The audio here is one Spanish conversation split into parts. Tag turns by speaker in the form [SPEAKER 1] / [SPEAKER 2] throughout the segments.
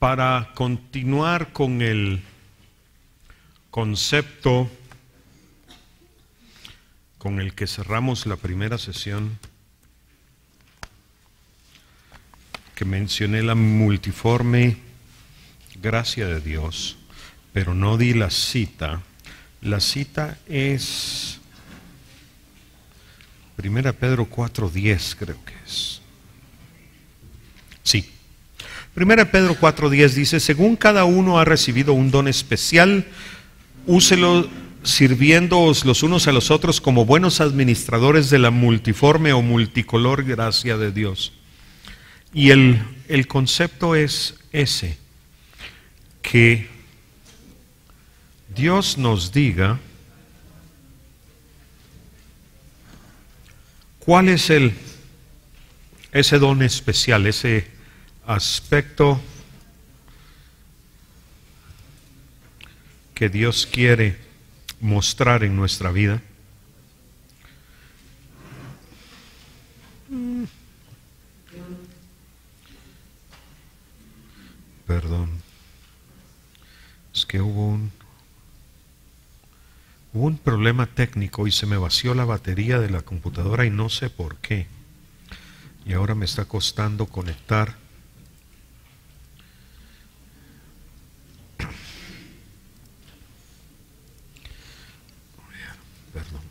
[SPEAKER 1] para continuar con el concepto con el que cerramos la primera sesión, que mencioné la multiforme gracia de Dios, pero no di la cita. La cita es 1 Pedro 4:10, creo que es. Sí. 1 Pedro 4:10 dice: según cada uno ha recibido un don especial, úselo sirviéndoos los unos a los otros como buenos administradores de la multiforme o multicolor gracia de Dios. Y el concepto es ese, que Dios nos diga cuál es ese don especial, ese aspecto que Dios quiere mostrar en nuestra vida. Perdón, es que hubo un problema técnico y se me vació la batería de la computadora y no sé por qué. Y ahora me está costando conectar. Perdón.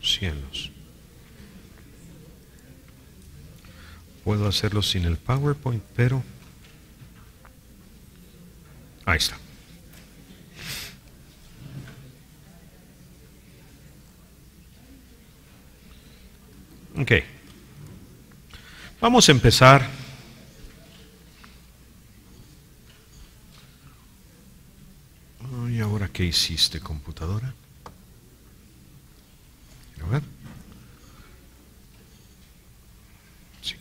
[SPEAKER 1] Cielos. Puedo hacerlo sin el PowerPoint, pero ahí está. Ok. Vamos a empezar. ¿Y ahora qué hiciste, computadora? A ver. Sí.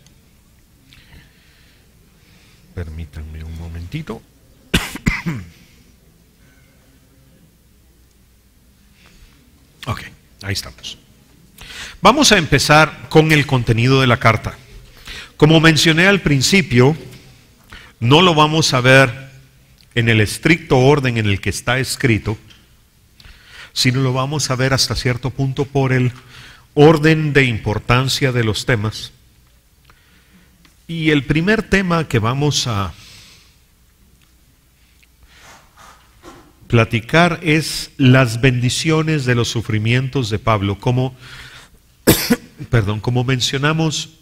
[SPEAKER 1] Permítanme un momentito. Ok, ahí estamos. Vamos a empezar con el contenido de la carta. Como mencioné al principio, no lo vamos a ver en el estricto orden en el que está escrito, sino lo vamos a ver hasta cierto punto por el orden de importancia de los temas. Y el primer tema que vamos a platicar es las bendiciones de los sufrimientos de Pablo. Como mencionamos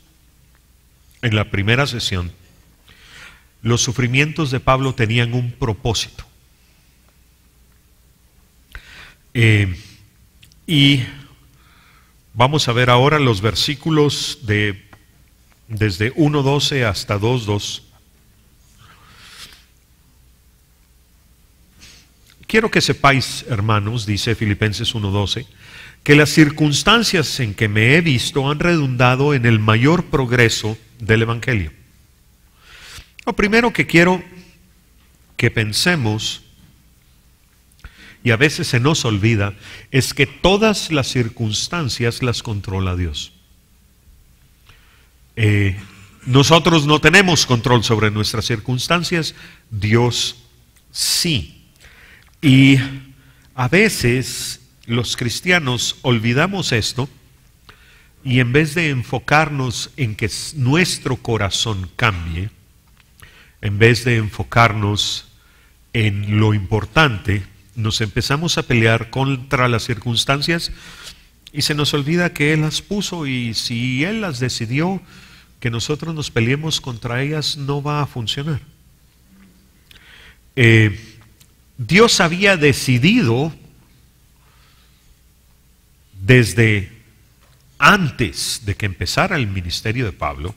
[SPEAKER 1] en la primera sesión, los sufrimientos de Pablo tenían un propósito. Y vamos a ver ahora los versículos desde 1:12 hasta 2:2. Quiero que sepáis, hermanos, dice Filipenses 1:12, que las circunstancias en que me he visto han redundado en el mayor progreso del Evangelio. Lo primero que quiero que pensemos, y a veces se nos olvida, es que todas las circunstancias las controla Dios. Nosotros no tenemos control sobre nuestras circunstancias, Dios sí. Y a veces los cristianos olvidamos esto y en vez de enfocarnos en que nuestro corazón cambie, en vez de enfocarnos en lo importante, nos empezamos a pelear contra las circunstancias y se nos olvida que Él las puso, y si Él las decidió, que nosotros nos peleemos contra ellas no va a funcionar. Dios había decidido desde antes de que empezara el ministerio de Pablo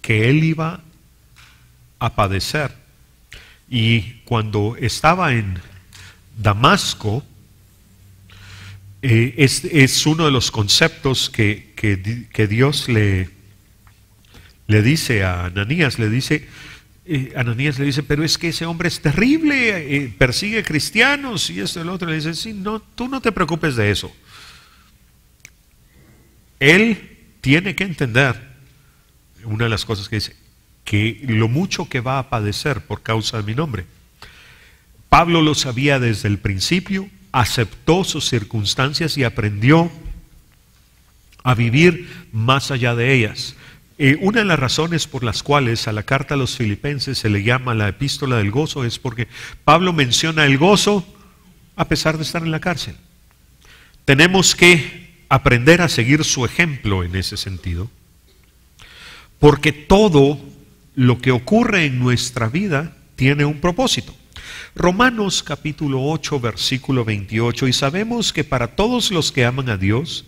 [SPEAKER 1] que él iba a padecer Y cuando estaba en Damasco, es uno de los conceptos que Dios le dice a Ananías, Ananías le dice, pero es que ese hombre es terrible, persigue cristianos y esto y lo otro. Le dice, sí, no, tú no te preocupes de eso. Él tiene que entender, una de las cosas que dice, que lo mucho que va a padecer por causa de mi nombre. Pablo lo sabía desde el principio, aceptó sus circunstancias y aprendió a vivir más allá de ellas. Una de las razones por las cuales a la carta a los Filipenses se le llama la epístola del gozo es porque Pablo menciona el gozo a pesar de estar en la cárcel. Tenemos que aprender a seguir su ejemplo en ese sentido, porque todo lo que ocurre en nuestra vida tiene un propósito. Romanos capítulo 8, versículo 28, y sabemos que para todos los que aman a Dios,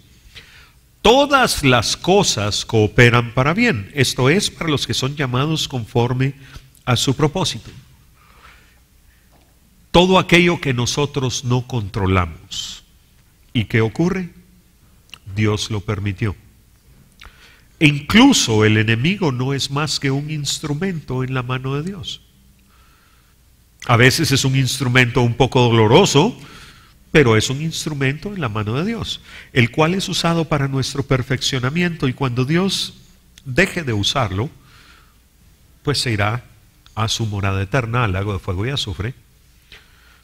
[SPEAKER 1] todas las cosas cooperan para bien, esto es, para los que son llamados conforme a su propósito. Todo aquello que nosotros no controlamos. ¿Y qué ocurre? Dios lo permitió. E incluso el enemigo no es más que un instrumento en la mano de Dios. A veces es un instrumento un poco doloroso, pero es un instrumento en la mano de Dios, el cual es usado para nuestro perfeccionamiento, y cuando Dios deje de usarlo, pues se irá a su morada eterna, al lago de fuego y azufre.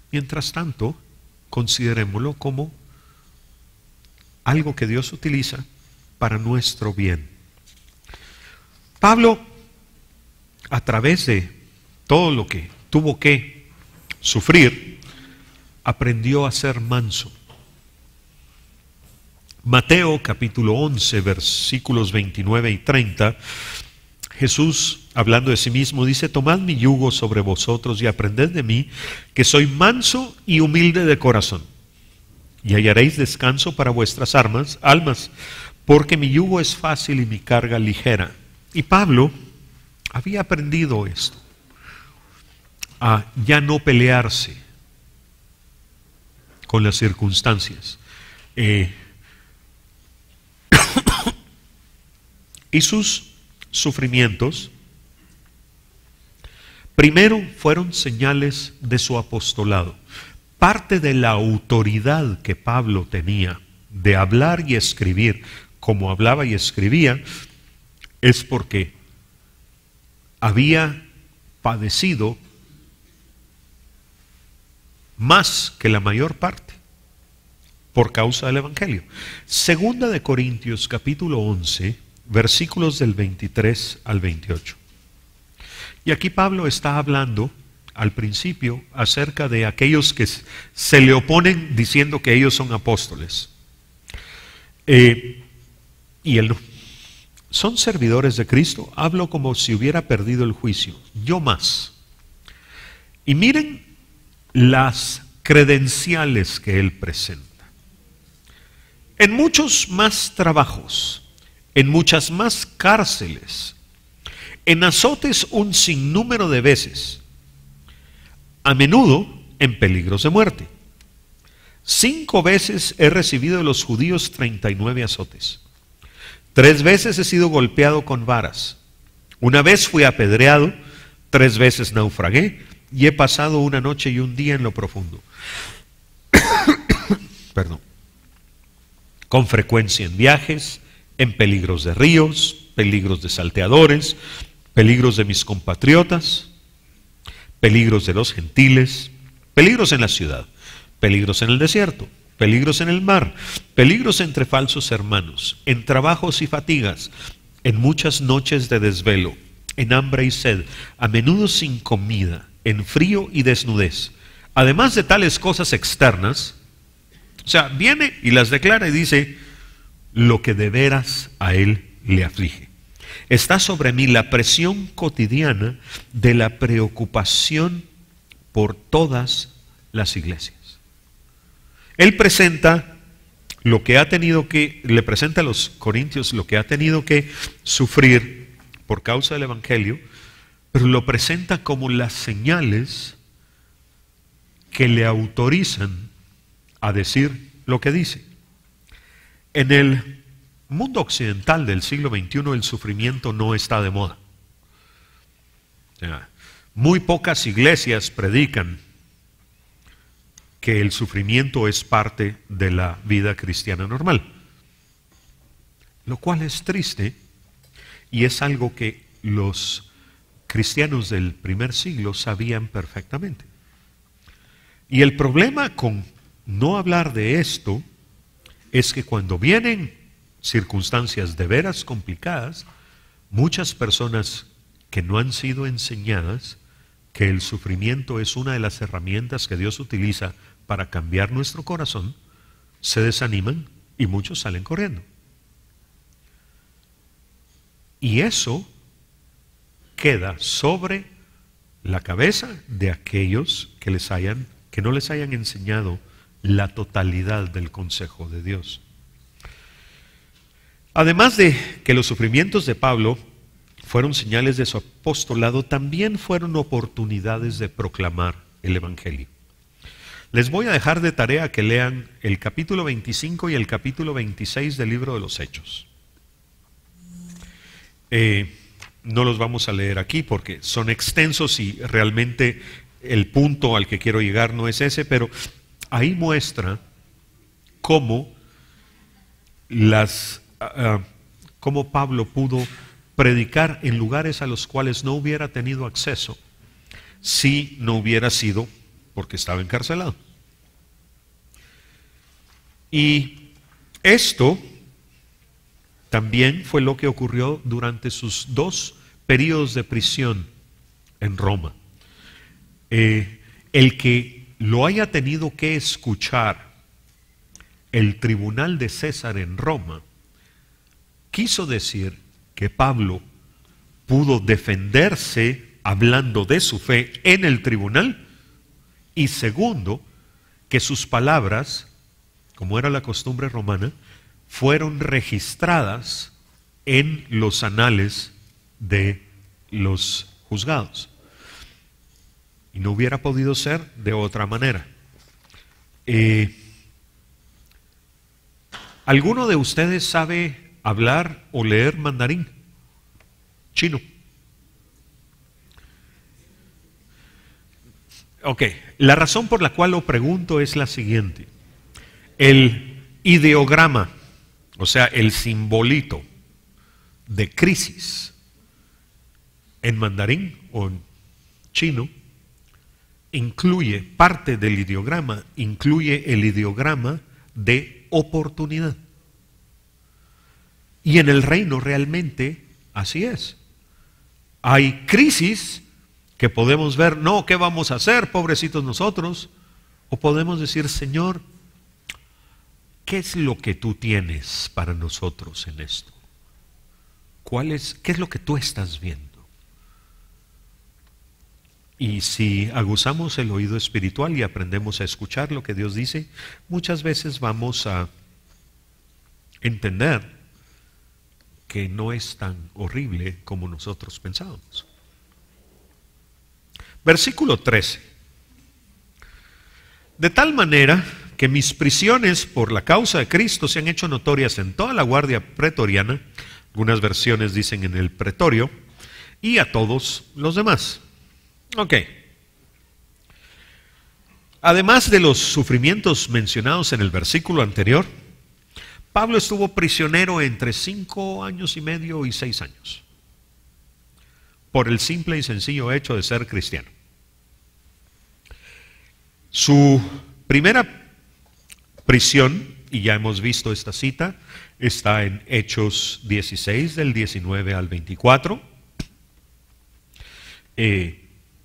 [SPEAKER 1] Mientras tanto, considerémoslo como algo que Dios utiliza para nuestro bien. Pablo, a través de todo lo que tuvo que sufrir, aprendió a ser manso. Mateo capítulo 11, versículos 29 y 30, Jesús, hablando de sí mismo, dice: tomad mi yugo sobre vosotros y aprended de mí, que soy manso y humilde de corazón, y hallaréis descanso para vuestras almas, porque mi yugo es fácil y mi carga ligera. Y Pablo había aprendido esto, a ya no pelearse con las circunstancias. Y sus sufrimientos, primero, fueron señales de su apostolado. Parte de la autoridad que Pablo tenía de hablar y escribir como hablaba y escribía es porque había padecido más que la mayor parte por causa del Evangelio. Segunda de Corintios capítulo 11, versículos del 23 al 28. Y aquí Pablo está hablando al principio acerca de aquellos que se le oponen diciendo que ellos son apóstoles. Y él no. Son servidores de Cristo. Hablo como si hubiera perdido el juicio. Yo más. Y miren las credenciales que él presenta. En muchos más trabajos, en muchas más cárceles, en azotes un sinnúmero de veces, a menudo en peligros de muerte. 5 veces he recibido de los judíos 39 azotes. 3 veces he sido golpeado con varas. 1 vez fui apedreado, 3 veces naufragué, y he pasado una noche y un día en lo profundo. Perdón. Con frecuencia en viajes, en peligros de ríos, peligros de salteadores, peligros de mis compatriotas, peligros de los gentiles, peligros en la ciudad, peligros en el desierto, peligros en el mar, peligros entre falsos hermanos, en trabajos y fatigas, en muchas noches de desvelo, en hambre y sed, a menudo sin comida, en frío y desnudez. Además de tales cosas externas, o sea, viene y las declara y dice lo que de veras a él le aflige. Está sobre mí la presión cotidiana de la preocupación por todas las iglesias. Él presenta lo que ha tenido que, le presenta a los corintios lo que ha tenido que sufrir por causa del Evangelio, pero lo presenta como las señales que le autorizan a decir lo que dice. En el mundo occidental del siglo XXI el sufrimiento no está de moda. O sea, muy pocas iglesias predican que el sufrimiento es parte de la vida cristiana normal, lo cual es triste y es algo que los cristianos del primer siglo sabían perfectamente. Y el problema con no hablar de esto es que cuando vienen circunstancias de veras complicadas, muchas personas que no han sido enseñadas que el sufrimiento es una de las herramientas que Dios utiliza para cambiar nuestro corazón, se desaniman y muchos salen corriendo. Y eso queda sobre la cabeza de aquellos que no les hayan enseñado la totalidad del consejo de Dios. Además de que los sufrimientos de Pablo fueron señales de su apostolado, también fueron oportunidades de proclamar el Evangelio. Les voy a dejar de tarea que lean el capítulo 25 y el capítulo 26 del libro de los Hechos. No los vamos a leer aquí porque son extensos y realmente el punto al que quiero llegar no es ese, pero ahí muestra cómo cómo Pablo pudo predicar en lugares a los cuales no hubiera tenido acceso si no hubiera sido porque estaba encarcelado. Y esto también fue lo que ocurrió durante sus 2 periodos de prisión en Roma. El que lo haya tenido que escuchar el tribunal de César en Roma quiso decir que Pablo pudo defenderse hablando de su fe en el tribunal, y segundo, que sus palabras, como era la costumbre romana, fueron registradas en los anales de los juzgados. Y no hubiera podido ser de otra manera. ¿Alguno de ustedes sabe hablar o leer mandarín? Chino. Ok, la razón por la cual lo pregunto es la siguiente. El ideograma, o sea, el simbolito de crisis en mandarín o en chino, incluye parte del ideograma, incluye el ideograma de oportunidad. Y en el reino realmente así es. Hay crisis que podemos ver, no, ¿qué vamos a hacer, pobrecitos nosotros? O podemos decir, Señor, ¿qué es lo que tú tienes para nosotros en esto? ¿Qué es lo que tú estás viendo? Y si aguzamos el oído espiritual y aprendemos a escuchar lo que Dios dice, muchas veces vamos a entender que no es tan horrible como nosotros pensábamos. Versículo 13. De tal manera que mis prisiones por la causa de Cristo se han hecho notorias en toda la guardia pretoriana, algunas versiones dicen en el pretorio, y a todos los demás. Ok. Además de los sufrimientos mencionados en el versículo anterior, Pablo estuvo prisionero entre 5 años y medio y 6 años, por el simple y sencillo hecho de ser cristiano. Su primera prisión, y ya hemos visto esta cita, está en Hechos 16, del 19 al 24.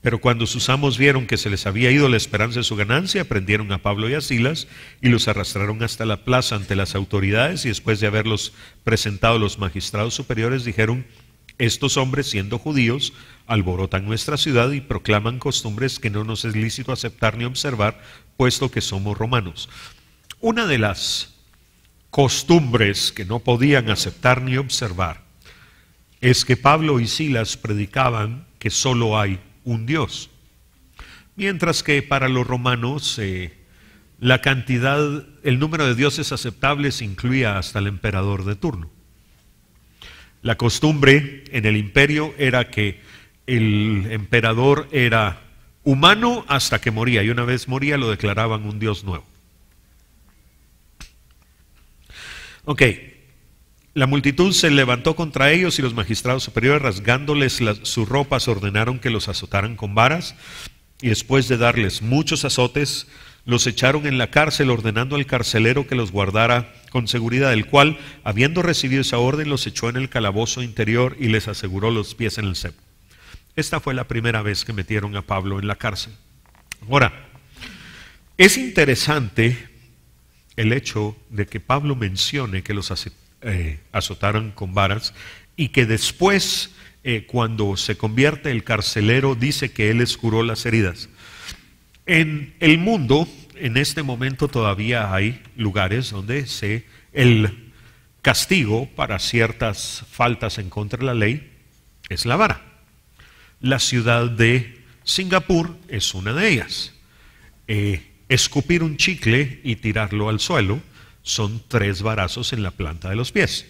[SPEAKER 1] Pero cuando sus amos vieron que se les había ido la esperanza de su ganancia, prendieron a Pablo y a Silas y los arrastraron hasta la plaza ante las autoridades, y después de haberlos presentado a los magistrados superiores dijeron: estos hombres, siendo judíos, alborotan nuestra ciudad y proclaman costumbres que no nos es lícito aceptar ni observar, puesto que somos romanos. Una de las costumbres que no podían aceptar ni observar es que Pablo y Silas predicaban que solo hay un Dios. Mientras que para los romanos la cantidad, el número de dioses aceptables incluía hasta el emperador de turno. La costumbre en el imperio era que el emperador era humano hasta que moría, y una vez moría lo declaraban un dios nuevo. Ok, la multitud se levantó contra ellos y los magistrados superiores, rasgándoles sus ropas, ordenaron que los azotaran con varas, y después de darles muchos azotes, los echaron en la cárcel, ordenando al carcelero que los guardara con seguridad, el cual, habiendo recibido esa orden, los echó en el calabozo interior y les aseguró los pies en el cepo. Esta fue la primera vez que metieron a Pablo en la cárcel. Ahora, es interesante el hecho de que Pablo mencione que los azotaron con varas y que después, cuando se convierte el carcelero, dice que él les curó las heridas. En el mundo, en este momento todavía hay lugares donde el castigo para ciertas faltas en contra de la ley es la vara. La ciudad de Singapur es una de ellas. Escupir un chicle y tirarlo al suelo son 3 varazos en la planta de los pies.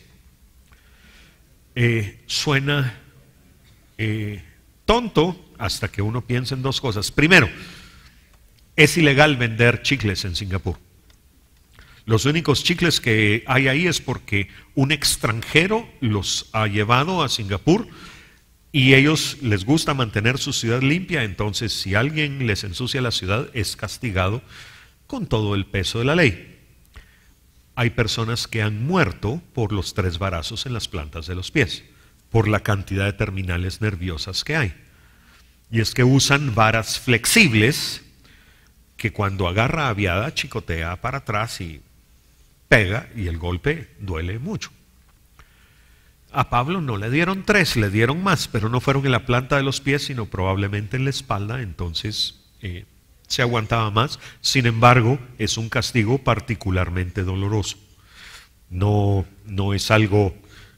[SPEAKER 1] Suena tonto hasta que uno piensa en 2 cosas. Primero, es ilegal vender chicles en Singapur. Los únicos chicles que hay ahí es porque un extranjero los ha llevado a Singapur y ellos les gusta mantener su ciudad limpia. Entonces, si alguien les ensucia la ciudad, es castigado con todo el peso de la ley. Hay personas que han muerto por los 3 varazos en las plantas de los pies, por la cantidad de terminales nerviosas que hay. Y es que usan varas flexibles que cuando agarra aviada chicotea para atrás y pega, y el golpe duele mucho. A Pablo no le dieron 3, le dieron más, pero no fueron en la planta de los pies, sino probablemente en la espalda. Entonces se aguantaba más. Sin embargo, es un castigo particularmente doloroso. No es algo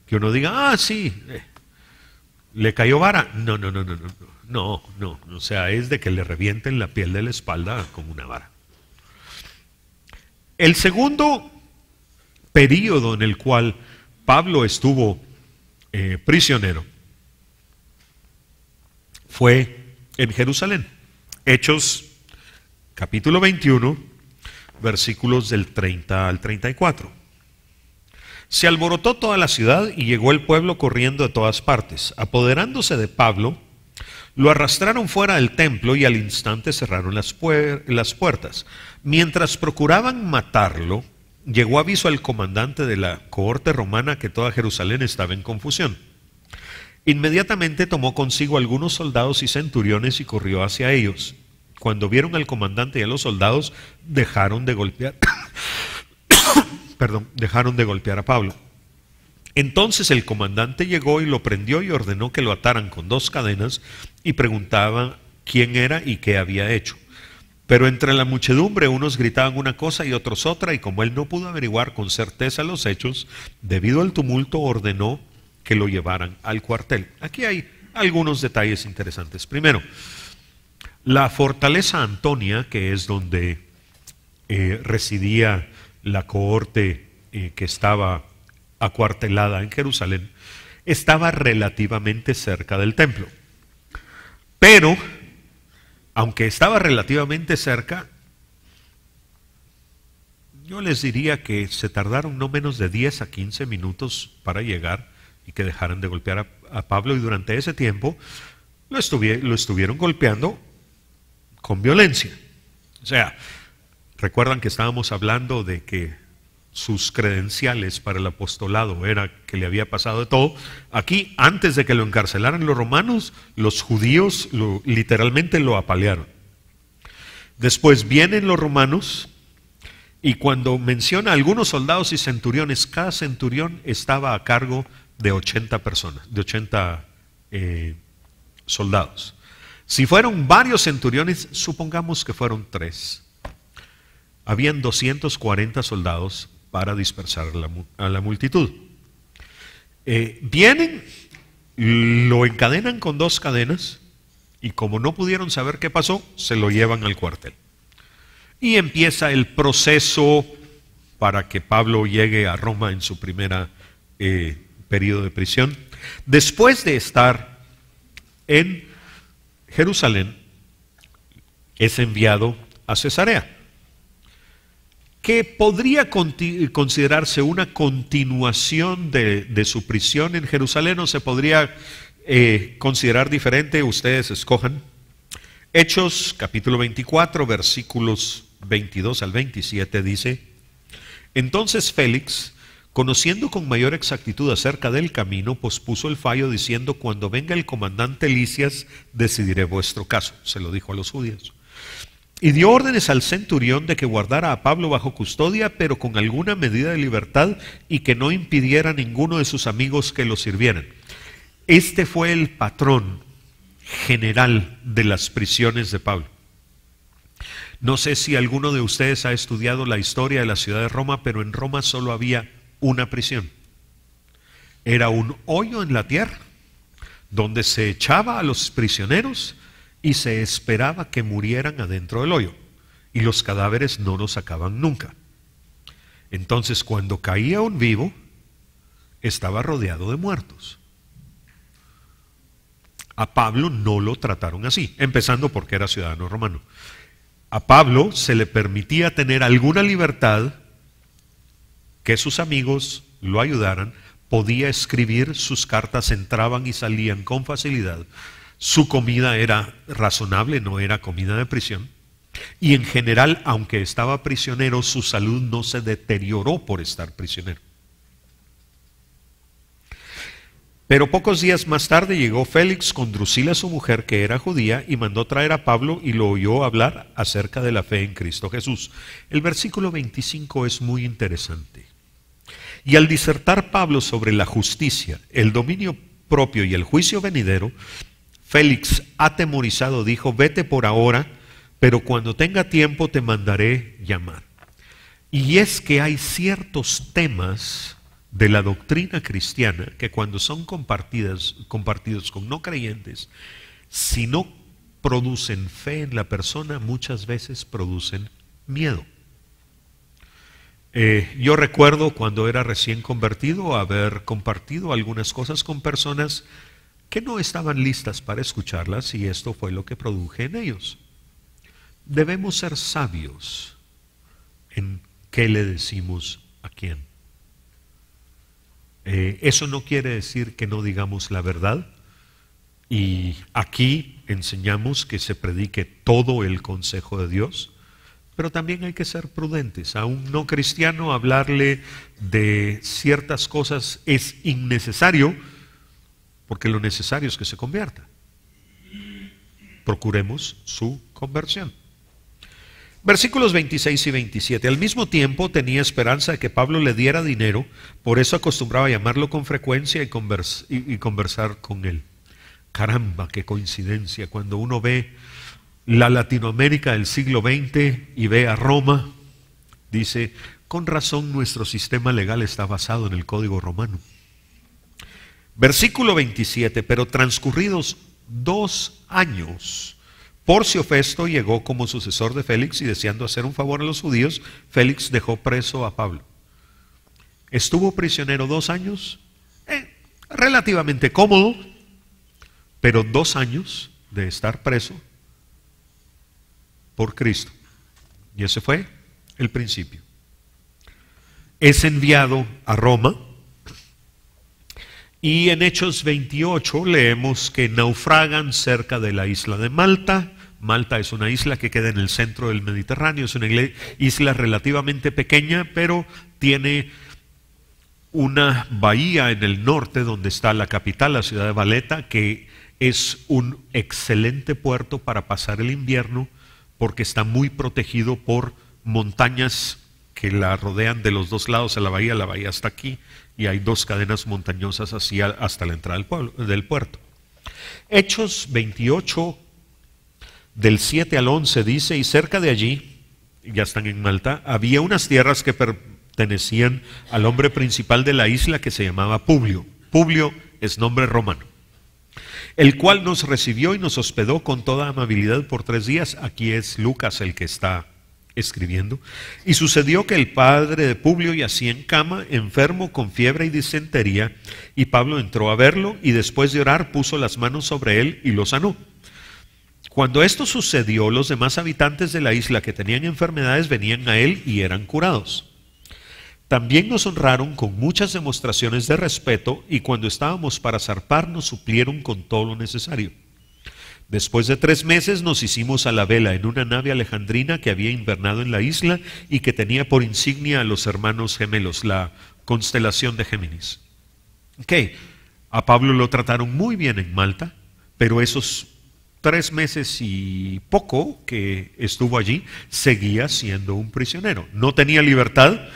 [SPEAKER 1] que uno diga, sí, le cayó vara. No, o sea, es de que le revienten la piel de la espalda con una vara. El segundo período en el cual Pablo estuvo prisionero fue en Jerusalén. Hechos capítulo 21, versículos del 30 al 34. Se alborotó toda la ciudad y llegó el pueblo corriendo de todas partes. Apoderándose de Pablo, lo arrastraron fuera del templo y al instante cerraron las puertas. Mientras procuraban matarlo, llegó aviso al comandante de la cohorte romana que toda Jerusalén estaba en confusión. Inmediatamente tomó consigo algunos soldados y centuriones y corrió hacia ellos. Cuando vieron al comandante y a los soldados, dejaron de golpear a Pablo. Entonces el comandante llegó y lo prendió y ordenó que lo ataran con 2 cadenas y preguntaba quién era y qué había hecho. Pero entre la muchedumbre unos gritaban una cosa y otros otra, y como él no pudo averiguar con certeza los hechos, debido al tumulto ordenó que lo llevaran al cuartel. Aquí hay algunos detalles interesantes. Primero, la fortaleza Antonia, que es donde residía la cohorte que estaba acuartelada en Jerusalén, estaba relativamente cerca del templo. Pero, aunque estaba relativamente cerca, yo les diría que se tardaron no menos de 10 a 15 minutos para llegar y que dejaran de golpear a Pablo, y durante ese tiempo lo estuvieron golpeando con violencia. O sea, recuerdan que estábamos hablando de que sus credenciales para el apostolado era que le había pasado de todo. Aquí, antes de que lo encarcelaran los romanos, los judíos literalmente lo apalearon. Después vienen los romanos, y cuando menciona algunos soldados y centuriones, cada centurión estaba a cargo de 80 personas, de 80 soldados. Si fueron varios centuriones, supongamos que fueron 3. Habían 240 soldados para dispersar a la multitud. Vienen, lo encadenan con 2 cadenas Y como no pudieron saber qué pasó, se lo llevan al cuartel. Y empieza el proceso para que Pablo llegue a Roma en su primera periodo de prisión. Después de estar en Jerusalén, es enviado a Cesarea, que podría considerarse una continuación de su prisión en Jerusalén, o se podría considerar diferente. Ustedes escojan. Hechos capítulo 24 versículos 22 al 27 dice: entonces Félix, conociendo con mayor exactitud acerca del camino, pospuso el fallo diciendo: cuando venga el comandante Lisias, decidiré vuestro caso. Se lo dijo a los judíos. Y dio órdenes al centurión de que guardara a Pablo bajo custodia, pero con alguna medida de libertad, y que no impidiera a ninguno de sus amigos que lo sirvieran. Este fue el patrón general de las prisiones de Pablo. No sé si alguno de ustedes ha estudiado la historia de la ciudad de Roma, pero en Roma solo había una prisión. Era un hoyo en la tierra donde se echaba a los prisioneros y se esperaba que murieran adentro del hoyo, y los cadáveres no los sacaban nunca. Entonces, cuando caía un vivo, estaba rodeado de muertos. A Pablo no lo trataron así, empezando porque era ciudadano romano. A Pablo se le permitía tener alguna libertad, que sus amigos lo ayudaran, podía escribir, sus cartas entraban y salían con facilidad, su comida era razonable, no era comida de prisión, y en general, aunque estaba prisionero, su salud no se deterioró por estar prisionero. Pero pocos días más tarde llegó Félix con Drusila, su mujer, que era judía, y mandó traer a Pablo y lo oyó hablar acerca de la fe en Cristo Jesús. El versículo 25 es muy interesante. Y al disertar Pablo sobre la justicia, el dominio propio y el juicio venidero, Félix, atemorizado, dijo: vete por ahora, pero cuando tenga tiempo te mandaré llamar. Y es que hay ciertos temas de la doctrina cristiana que cuando son compartidos con no creyentes, si no producen fe en la persona, muchas veces producen miedo. Yo recuerdo cuando era recién convertido haber compartido algunas cosas con personas que no estaban listas para escucharlas, y esto fue lo que produje en ellos. Debemos ser sabios en qué le decimos a quién. Eso no quiere decir que no digamos la verdad, y aquí enseñamos que se predique todo el consejo de Dios, pero también hay que ser prudentes. A un no cristiano hablarle de ciertas cosas es innecesario, porque lo necesario es que se convierta. Procuremos su conversión. Versículos 26 y 27. Al mismo tiempo tenía esperanza de que Pablo le diera dinero, por eso acostumbraba a llamarlo con frecuencia y conversar con él. Caramba, qué coincidencia. Cuando uno ve la Latinoamérica del siglo XX y ve a Roma, dice: con razón nuestro sistema legal está basado en el Código Romano. Versículo 27. Pero transcurridos 2 años, Porcio Festo llegó como sucesor de Félix, y deseando hacer un favor a los judíos, Félix dejó preso a Pablo. Estuvo prisionero 2 años, relativamente cómodo, pero 2 años de estar preso por Cristo. Y ese fue el principio. Es enviado a Roma, y en Hechos 28 leemos que naufragan cerca de la isla de Malta. Malta es una isla que queda en el centro del Mediterráneo, es una isla relativamente pequeña, pero tiene una bahía en el norte donde está la capital, la ciudad de Valeta, que es un excelente puerto para pasar el invierno, porque está muy protegido por montañas que la rodean de los dos lados de la bahía está aquí, y hay 2 cadenas montañosas hasta la entrada del puerto. Hechos 28, del 7 al 11 dice: y cerca de allí, ya están en Malta, había unas tierras que pertenecían al hombre principal de la isla, que se llamaba Publio. Publio es nombre romano. el cual nos recibió y nos hospedó con toda amabilidad por 3 días. Aquí es Lucas el que está escribiendo. Y sucedió que el padre de Publio yacía en cama, enfermo con fiebre y disentería, y Pablo entró a verlo y después de orar puso las manos sobre él y lo sanó. Cuando esto sucedió, los demás habitantes de la isla que tenían enfermedades venían a él y eran curados. También nos honraron con muchas demostraciones de respeto, y cuando estábamos para zarpar nos suplieron con todo lo necesario. Después de 3 meses nos hicimos a la vela en una nave alejandrina que había invernado en la isla y que tenía por insignia a los hermanos gemelos, la constelación de Géminis. A Pablo lo trataron muy bien en Malta, pero esos 3 meses y poco que estuvo allí, seguía siendo un prisionero. No tenía libertad,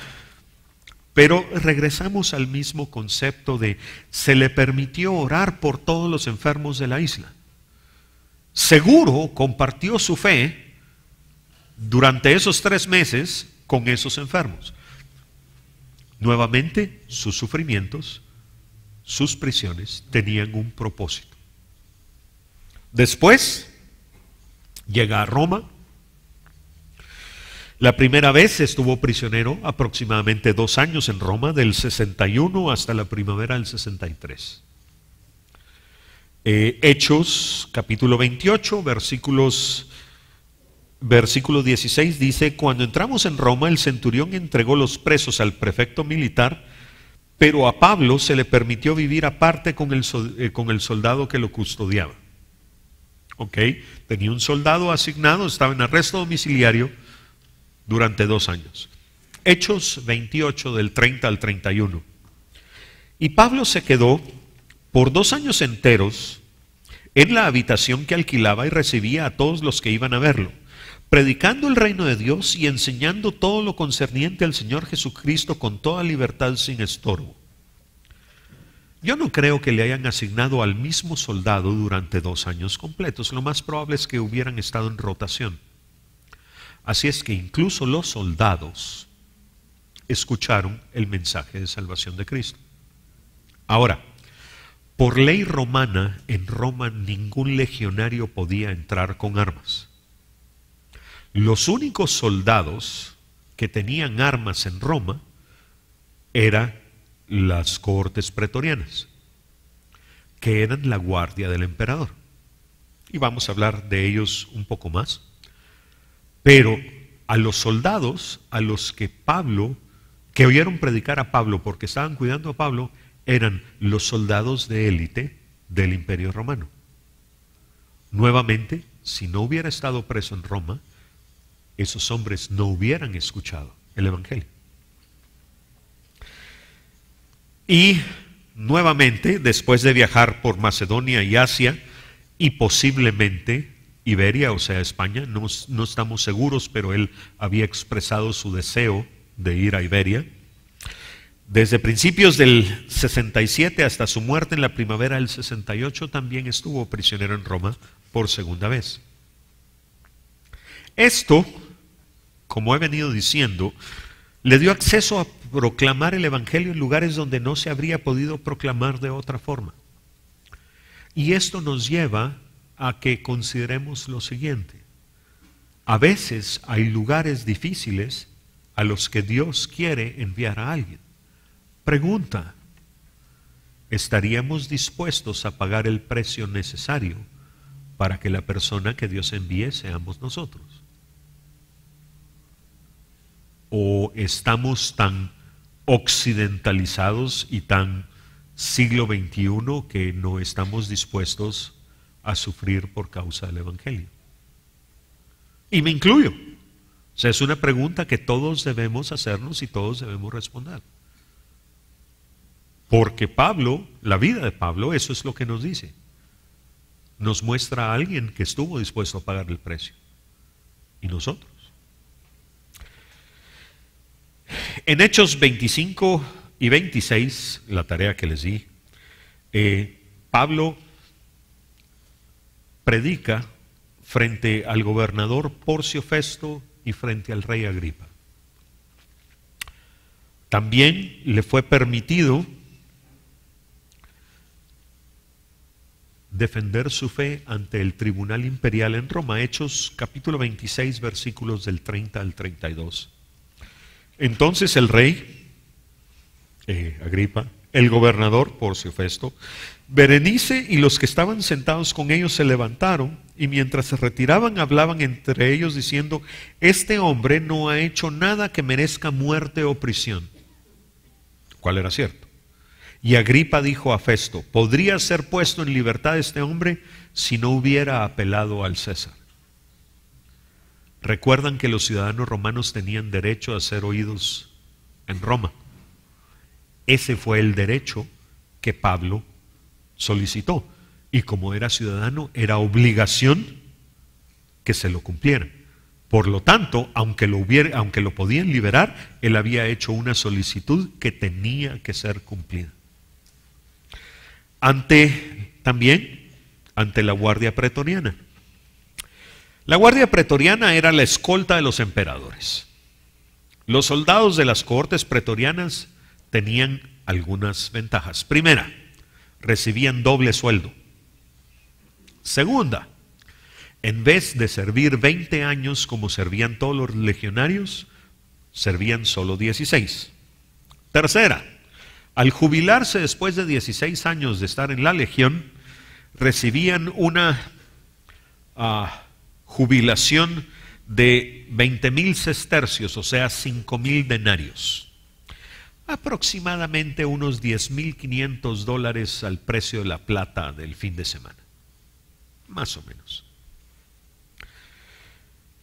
[SPEAKER 1] pero regresamos al mismo concepto de se le permitió orar por todos los enfermos de la isla. Seguro compartió su fe durante esos 3 meses con esos enfermos. Nuevamente, sus sufrimientos, sus prisiones tenían un propósito. Después llega a Roma. La primera vez estuvo prisionero aproximadamente 2 años en Roma, del 61 hasta la primavera del 63. Hechos capítulo 28, versículo 16 dice: cuando entramos en Roma, el centurión entregó los presos al prefecto militar, pero a Pablo se le permitió vivir aparte con el soldado que lo custodiaba. Tenía un soldado asignado, estaba en arresto domiciliario durante 2 años. Hechos 28 del 30 al 31. Y Pablo se quedó por 2 años enteros en la habitación que alquilaba y recibía a todos los que iban a verlo, predicando el reino de Dios y enseñando todo lo concerniente al Señor Jesucristo con toda libertad sin estorbo. Yo no creo que le hayan asignado al mismo soldado durante 2 años completos. Lo más probable es que hubieran estado en rotación. Así es que incluso los soldados escucharon el mensaje de salvación de Cristo. Ahora, por ley romana, en Roma ningún legionario podía entrar con armas. Los únicos soldados que tenían armas en Roma eran las cohortes pretorianas, que eran la guardia del emperador. Y vamos a hablar de ellos un poco más. Pero a los soldados, a los que oyeron predicar a Pablo porque estaban cuidando a Pablo, eran los soldados de élite del Imperio Romano. Nuevamente, si no hubiera estado preso en Roma, esos hombres no hubieran escuchado el Evangelio. Y nuevamente, después de viajar por Macedonia y Asia y posiblemente Iberia, o sea, España, no estamos seguros, pero él había expresado su deseo de ir a Iberia. Desde principios del 67 hasta su muerte en la primavera del 68 también estuvo prisionero en Roma por 2ª vez. Esto, como he venido diciendo, le dio acceso a proclamar el Evangelio en lugares donde no se habría podido proclamar de otra forma. Y esto nos lleva a que consideremos lo siguiente: a veces hay lugares difíciles a los que Dios quiere enviar a alguien. Pregunta: ¿estaríamos dispuestos a pagar el precio necesario para que la persona que Dios envíe seamos nosotros? ¿O estamos tan occidentalizados y tan siglo XXI que no estamos dispuestos a sufrir por causa del Evangelio? Y me incluyo. O sea, es una pregunta que todos debemos hacernos y todos debemos responder. Porque Pablo, la vida de Pablo, eso es lo que nos dice. Nos muestra a alguien que estuvo dispuesto a pagar el precio. ¿Y nosotros? En Hechos 25 y 26, la tarea que les di, Pablo predica frente al gobernador Porcio Festo y frente al rey Agripa. También le fue permitido defender su fe ante el tribunal imperial en Roma. Hechos capítulo 26, versículos del 30 al 32. Entonces el rey Agripa, el gobernador Porcio Festo, Berenice y los que estaban sentados con ellos se levantaron, y mientras se retiraban hablaban entre ellos diciendo: este hombre no ha hecho nada que merezca muerte o prisión. ¿Cuál era cierto? Y Agripa dijo a Festo: podría ser puesto en libertad este hombre si no hubiera apelado al César. Recuerdan que los ciudadanos romanos tenían derecho a ser oídos en Roma. Ese fue el derecho que Pablo solicitó, y como era ciudadano, era obligación que se lo cumpliera. Por lo tanto, aunque lo podían liberar, él había hecho una solicitud que tenía que ser cumplida. También ante la guardia pretoriana. La guardia pretoriana era la escolta de los emperadores. Los soldados de las cohortes pretorianas tenían algunas ventajas. Primera, recibían doble sueldo. Segunda, en vez de servir 20 años como servían todos los legionarios, servían solo 16. Tercera, al jubilarse después de 16 años de estar en la legión, recibían una jubilación de 20,000 sestercios, o sea, 5,000 denarios. Aproximadamente unos $10,500 al precio de la plata del fin de semana. Más o menos.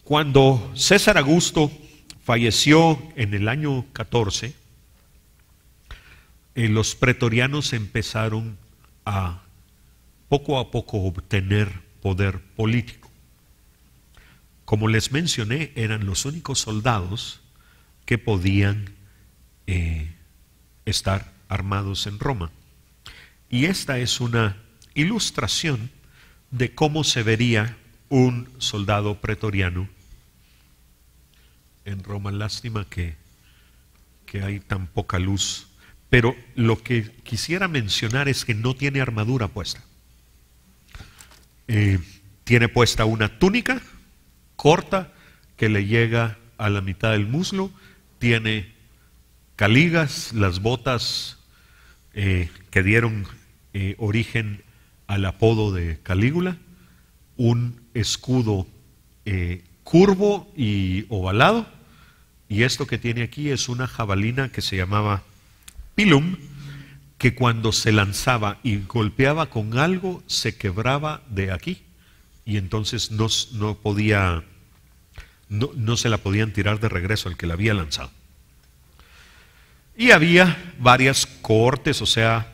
[SPEAKER 1] Cuando César Augusto falleció en el año 14, los pretorianos empezaron a poco obtener poder político. Como les mencioné, eran los únicos soldados que podían estar armados en Roma. Y esta es una ilustración de cómo se vería un soldado pretoriano en Roma. Lástima que hay tan poca luz. Pero lo que quisiera mencionar es que no tiene armadura puesta. Tiene puesta una túnica corta que le llega a la mitad del muslo. Tiene caligas, las botas que dieron origen al apodo de Calígula, un escudo curvo y ovalado, y esto que tiene aquí es una jabalina que se llamaba pilum, que cuando se lanzaba y golpeaba con algo se quebraba de aquí, y entonces no se la podían tirar de regreso al que la había lanzado. Y había varias cohortes, o sea,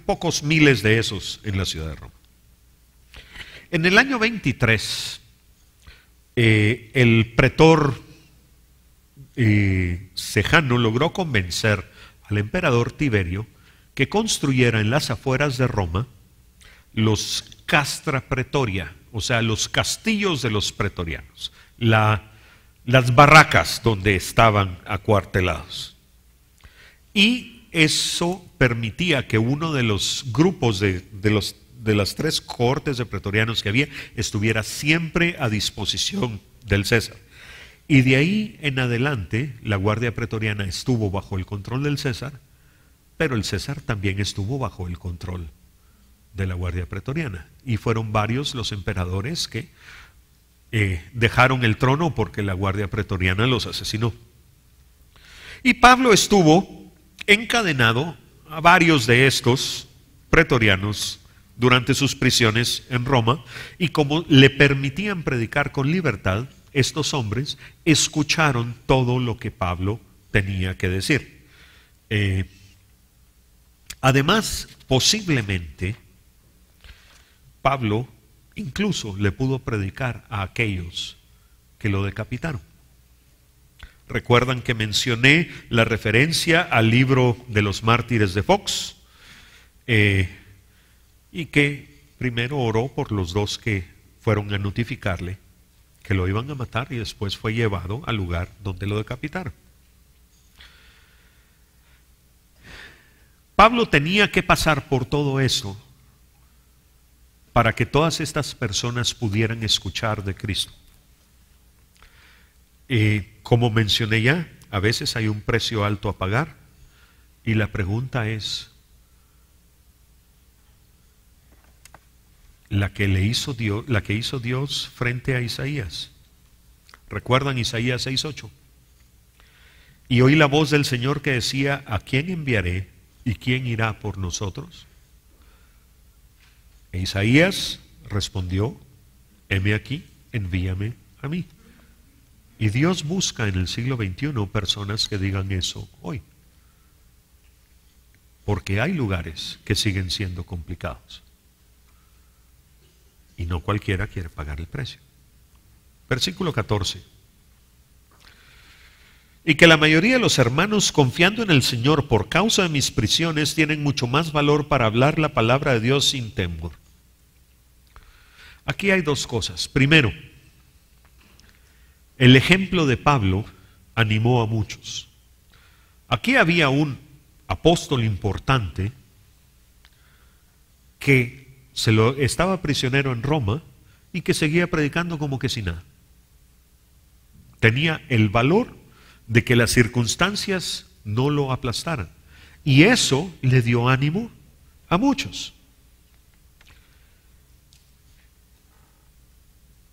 [SPEAKER 1] pocos miles de esos en la ciudad de Roma. En el año 23, el pretor Sejano logró convencer al emperador Tiberio que construyera en las afueras de Roma los castra pretoria, o sea, los castillos de los pretorianos, las barracas donde estaban acuartelados. Y eso permitía que uno de los grupos de las tres cohortes de pretorianos que había estuviera siempre a disposición del César. Y de ahí en adelante la guardia pretoriana estuvo bajo el control del César, pero el César también estuvo bajo el control de la guardia pretoriana. Y fueron varios los emperadores que dejaron el trono porque la guardia pretoriana los asesinó. Y Pablo estuvo encadenado a varios de estos pretorianos durante sus prisiones en Roma, y como le permitían predicar con libertad, estos hombres escucharon todo lo que Pablo tenía que decir. Además, posiblemente, Pablo incluso le pudo predicar a aquellos que lo decapitaron. Recuerdan que mencioné la referencia al libro de los mártires de Fox, y que primero oró por los dos que fueron a notificarle que lo iban a matar, y después fue llevado al lugar donde lo decapitaron. Pablo tenía que pasar por todo eso para que todas estas personas pudieran escuchar de Cristo. Como mencioné ya, a veces hay un precio alto a pagar y la pregunta es, la que hizo Dios frente a Isaías. ¿Recuerdan Isaías 6:8? Y oí la voz del Señor que decía: ¿a quién enviaré y quién irá por nosotros? E Isaías respondió: heme aquí, envíame a mí. Y Dios busca en el siglo XXI personas que digan eso hoy, porque hay lugares que siguen siendo complicados y no cualquiera quiere pagar el precio. Versículo 14. Y que la mayoría de los hermanos, confiando en el Señor por causa de mis prisiones, tienen mucho más valor para hablar la palabra de Dios sin temor. Aquí hay dos cosas. Primero, el ejemplo de Pablo animó a muchos. Aquí había un apóstol importante que estaba prisionero en Roma y que seguía predicando como que sin nada. Tenía el valor de que las circunstancias no lo aplastaran. Y eso le dio ánimo a muchos.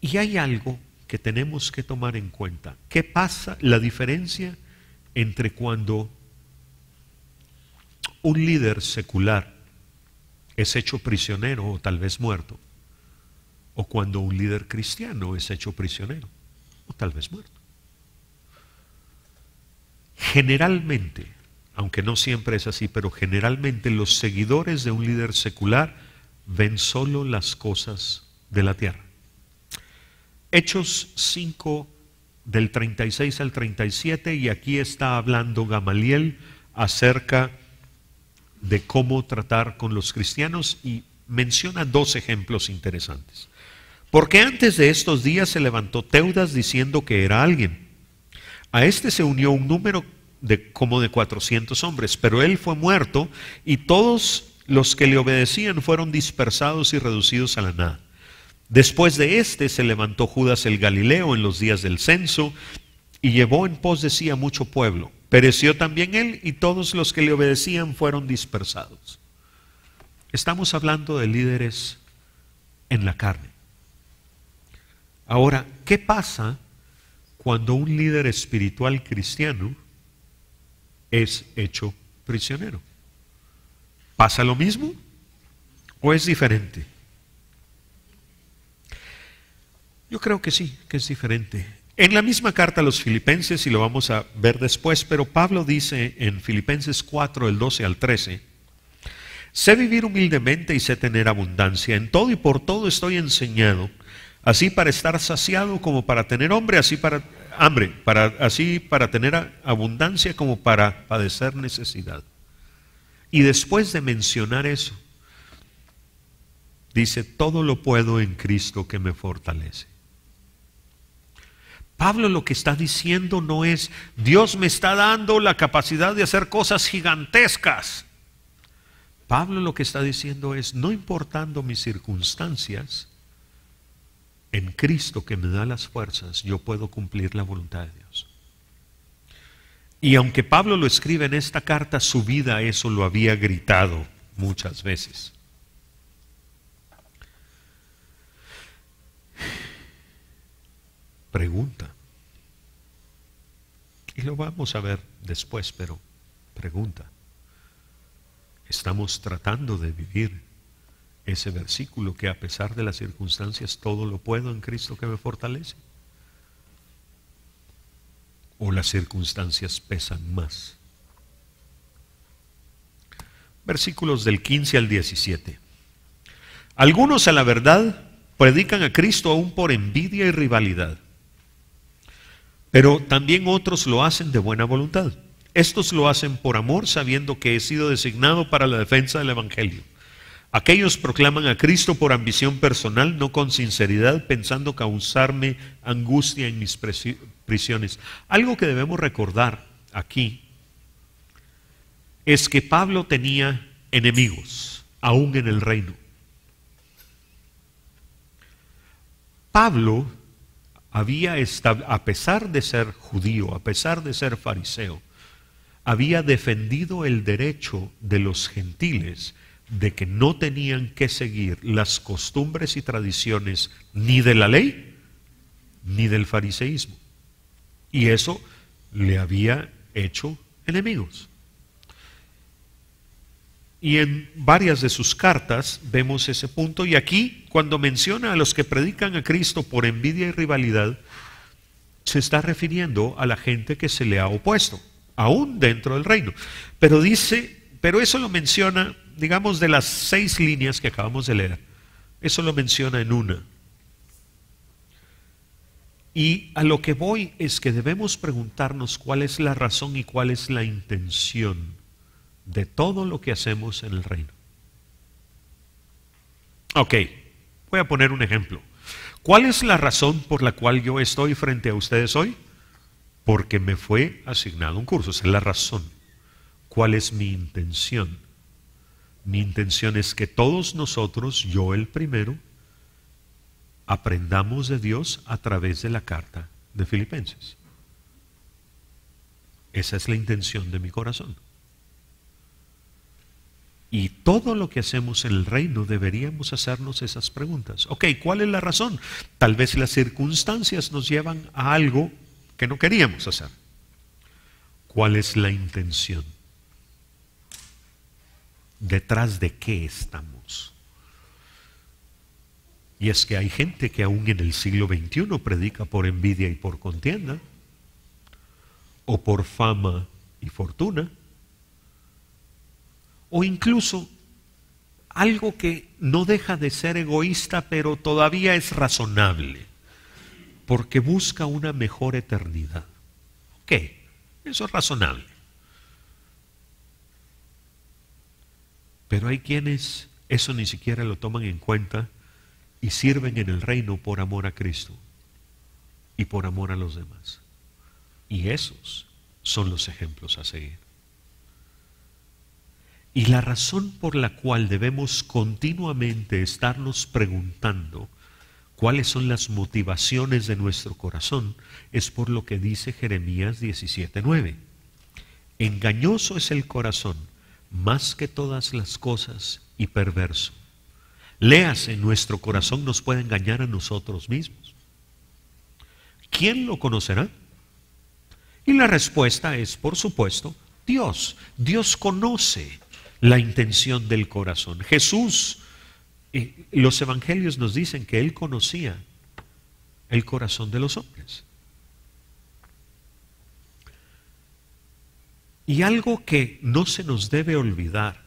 [SPEAKER 1] Y hay algo que tenemos que tomar en cuenta. ¿Qué pasa? La diferencia entre cuando un líder secular es hecho prisionero o tal vez muerto, o cuando un líder cristiano es hecho prisionero o tal vez muerto. Generalmente, aunque no siempre es así, pero generalmente los seguidores de un líder secular ven solo las cosas de la tierra. Hechos 5 del 36 al 37, y aquí está hablando Gamaliel acerca de cómo tratar con los cristianos y menciona dos ejemplos interesantes. Porque antes de estos días se levantó Teudas diciendo que era alguien. A este se unió un número como de 400 hombres, pero él fue muerto y todos los que le obedecían fueron dispersados y reducidos a la nada. Después de este se levantó Judas el Galileo en los días del censo y llevó en pos de sí a mucho pueblo. Pereció también él y todos los que le obedecían fueron dispersados. Estamos hablando de líderes en la carne. Ahora, ¿qué pasa cuando un líder espiritual cristiano es hecho prisionero? ¿Pasa lo mismo o es diferente? Yo creo que sí, que es diferente. En la misma carta a los Filipenses, y lo vamos a ver después, pero Pablo dice en Filipenses 4, del 12 al 13, sé vivir humildemente y sé tener abundancia. En todo y por todo estoy enseñado, así para estar saciado como para tener hambre, así para tener abundancia como para padecer necesidad. Y después de mencionar eso, dice, todo lo puedo en Cristo que me fortalece. Pablo lo que está diciendo no es, Dios me está dando la capacidad de hacer cosas gigantescas. Pablo lo que está diciendo es, no importando mis circunstancias, en Cristo que me da las fuerzas, yo puedo cumplir la voluntad de Dios. Y aunque Pablo lo escribe en esta carta, su vida eso lo había gritado muchas veces. Pregunta, y lo vamos a ver después, pero pregunta, ¿estamos tratando de vivir ese versículo que a pesar de las circunstancias todo lo puedo en Cristo que me fortalece? ¿O las circunstancias pesan más? Versículos del 15 al 17. Algunos a la verdad predican a Cristo aún por envidia y rivalidad, pero también otros lo hacen de buena voluntad. Estos lo hacen por amor, sabiendo que he sido designado para la defensa del Evangelio. Aquellos proclaman a Cristo por ambición personal, no con sinceridad, pensando causarme angustia en mis prisiones. Algo que debemos recordar aquí es que Pablo tenía enemigos, aún en el reino. Pablo a pesar de ser judío, a pesar de ser fariseo, había defendido el derecho de los gentiles de que no tenían que seguir las costumbres y tradiciones ni de la ley ni del fariseísmo. Y eso le había hecho enemigos. Y en varias de sus cartas vemos ese punto. Y aquí, cuando menciona a los que predican a Cristo por envidia y rivalidad, se está refiriendo a la gente que se le ha opuesto, aún dentro del reino. Pero dice, pero eso lo menciona, digamos, de las 6 líneas que acabamos de leer, eso lo menciona en una. Y a lo que voy es que debemos preguntarnos cuál es la razón y cuál es la intención de todo lo que hacemos en el reino. Ok, voy a poner un ejemplo. ¿Cuál es la razón por la cual yo estoy frente a ustedes hoy? Porque me fue asignado un curso, esa es la razón. ¿Cuál es mi intención? Mi intención es que todos nosotros, yo el primero, aprendamos de Dios a través de la carta de Filipenses. Esa es la intención de mi corazón. Y todo lo que hacemos en el reino deberíamos hacernos esas preguntas. Ok, ¿cuál es la razón? Tal vez las circunstancias nos llevan a algo que no queríamos hacer. ¿Cuál es la intención? ¿Detrás de qué estamos? Y es que hay gente que aún en el siglo XXI predica por envidia y por contienda, o por fama y fortuna, o incluso algo que no deja de ser egoísta, pero todavía es razonable, porque busca una mejor eternidad. Ok, eso es razonable. Pero hay quienes eso ni siquiera lo toman en cuenta y sirven en el reino por amor a Cristo y por amor a los demás. Y esos son los ejemplos a seguir. Y la razón por la cual debemos continuamente estarnos preguntando cuáles son las motivaciones de nuestro corazón es por lo que dice Jeremías 17:9. Engañoso es el corazón más que todas las cosas y perverso. Léase, nuestro corazón nos puede engañar a nosotros mismos. ¿Quién lo conocerá? Y la respuesta es, por supuesto, Dios. Dios conoce la intención del corazón. Jesús, los evangelios nos dicen que Él conocía el corazón de los hombres. Y algo que no se nos debe olvidar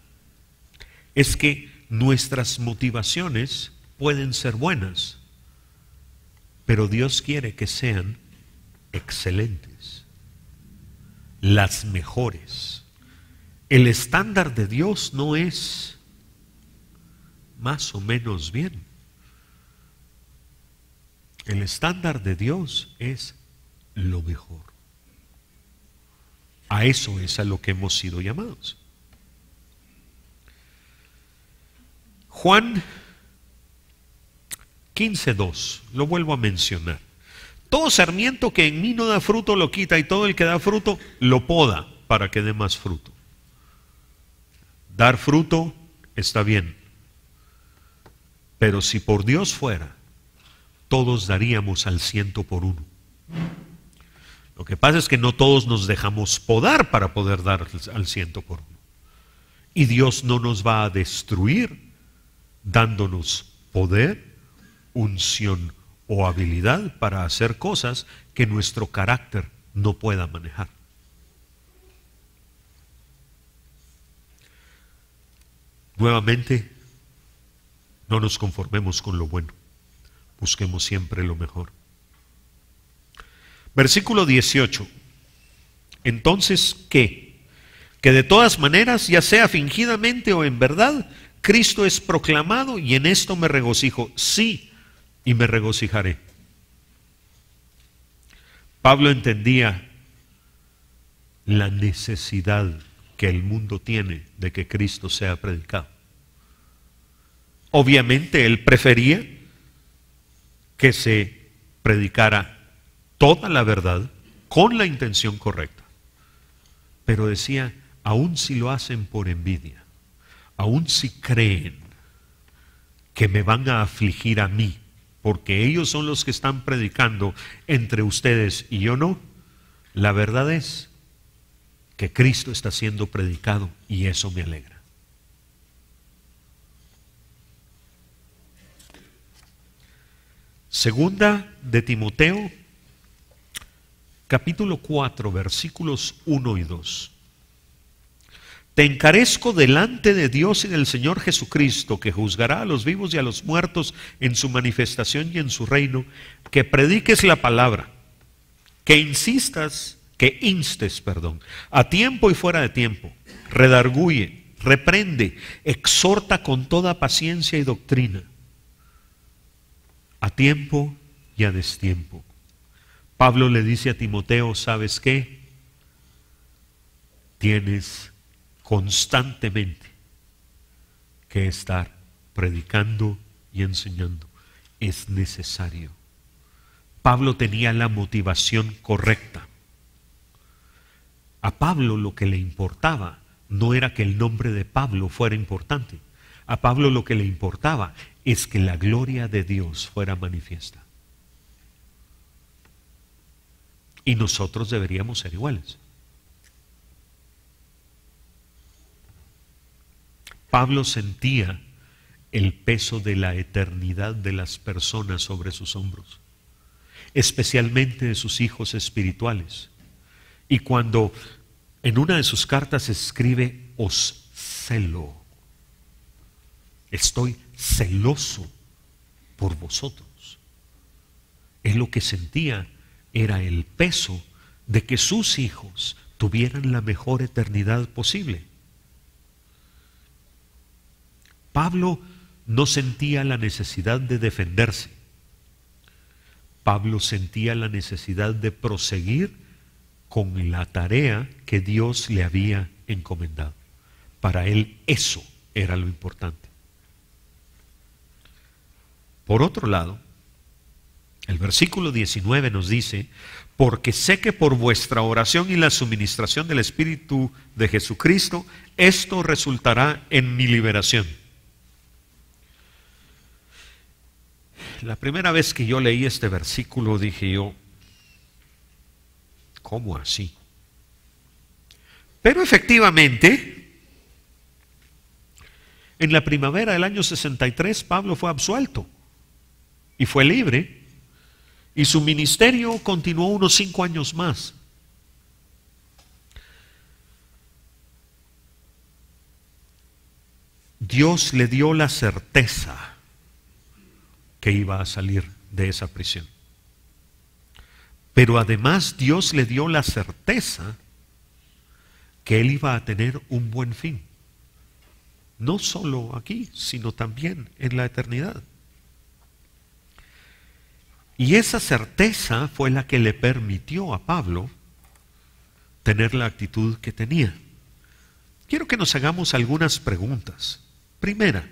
[SPEAKER 1] es que nuestras motivaciones pueden ser buenas, pero Dios quiere que sean excelentes, las mejores. El estándar de Dios no es más o menos bien. El estándar de Dios es lo mejor. A eso es a lo que hemos sido llamados. Juan 15:2, lo vuelvo a mencionar. Todo sarmiento que en mí no da fruto lo quita, y todo el que da fruto lo poda para que dé más fruto. Dar fruto está bien, pero si por Dios fuera, todos daríamos al 100%. Lo que pasa es que no todos nos dejamos podar para poder dar al 100%. Y Dios no nos va a destruir dándonos poder, unción o habilidad para hacer cosas que nuestro carácter no pueda manejar. Nuevamente, no nos conformemos con lo bueno, busquemos siempre lo mejor. Versículo 18. Entonces, ¿qué? Que de todas maneras, ya sea fingidamente o en verdad, Cristo es proclamado, y en esto me regocijo. Sí, y me regocijaré. Pablo entendía la necesidad que el mundo tiene de que Cristo sea predicado. Obviamente él prefería que se predicara toda la verdad con la intención correcta. Pero decía, aun si lo hacen por envidia, aun si creen que me van a afligir a mí, porque ellos son los que están predicando entre ustedes y yo no, la verdad es que Cristo está siendo predicado y eso me alegra. Segunda de Timoteo, capítulo 4, versículos 1 y 2. Te encarezco delante de Dios y del Señor Jesucristo, que juzgará a los vivos y a los muertos en su manifestación y en su reino, que prediques la palabra, que instes, a tiempo y fuera de tiempo, redarguye, reprende, exhorta con toda paciencia y doctrina, a tiempo y a destiempo. Pablo le dice a Timoteo, ¿sabes qué? Tienes constantemente que estar predicando y enseñando. Es necesario. Pablo tenía la motivación correcta. A Pablo lo que le importaba no era que el nombre de Pablo fuera importante. A Pablo lo que le importaba es que la gloria de Dios fuera manifiesta. Y nosotros deberíamos ser iguales. Pablo sentía el peso de la eternidad de las personas sobre sus hombros, especialmente de sus hijos espirituales. Y cuando en una de sus cartas escribe, os celo, estoy celoso por vosotros. Él lo que sentía era el peso de que sus hijos tuvieran la mejor eternidad posible. Pablo no sentía la necesidad de defenderse. Pablo sentía la necesidad de proseguir con la tarea que Dios le había encomendado. Para él eso era lo importante. Por otro lado, el versículo 19 nos dice, porque sé que por vuestra oración y la suministración del Espíritu de Jesucristo, esto resultará en mi liberación. La primera vez que yo leí este versículo dije yo, ¿cómo así? Pero efectivamente, en la primavera del año 63, Pablo fue absuelto y fue libre, y su ministerio continuó unos 5 años más. Dios le dio la certeza que iba a salir de esa prisión. Pero además Dios le dio la certeza que él iba a tener un buen fin. No solo aquí, sino también en la eternidad. Y esa certeza fue la que le permitió a Pablo tener la actitud que tenía. Quiero que nos hagamos algunas preguntas. Primera,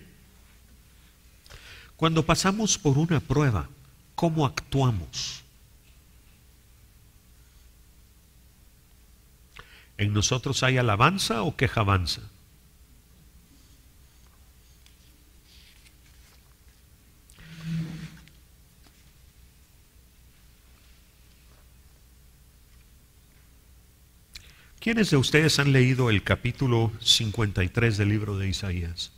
[SPEAKER 1] cuando pasamos por una prueba, ¿cómo actuamos? ¿En nosotros hay alabanza o quejabanza? ¿Quiénes de ustedes han leído el capítulo 53 del libro de Isaías?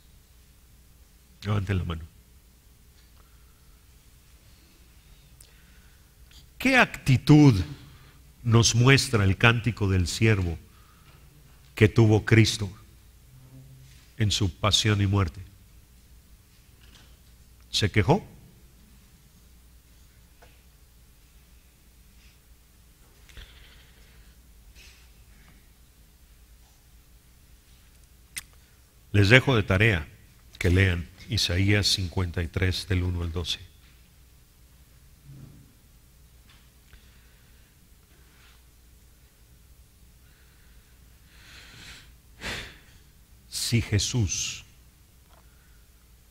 [SPEAKER 1] Levanten la mano. ¿Qué actitud nos muestra el cántico del siervo que tuvo Cristo en su pasión y muerte? ¿Se quejó? Les dejo de tarea que lean Isaías 53 del 1 al 12. Si Jesús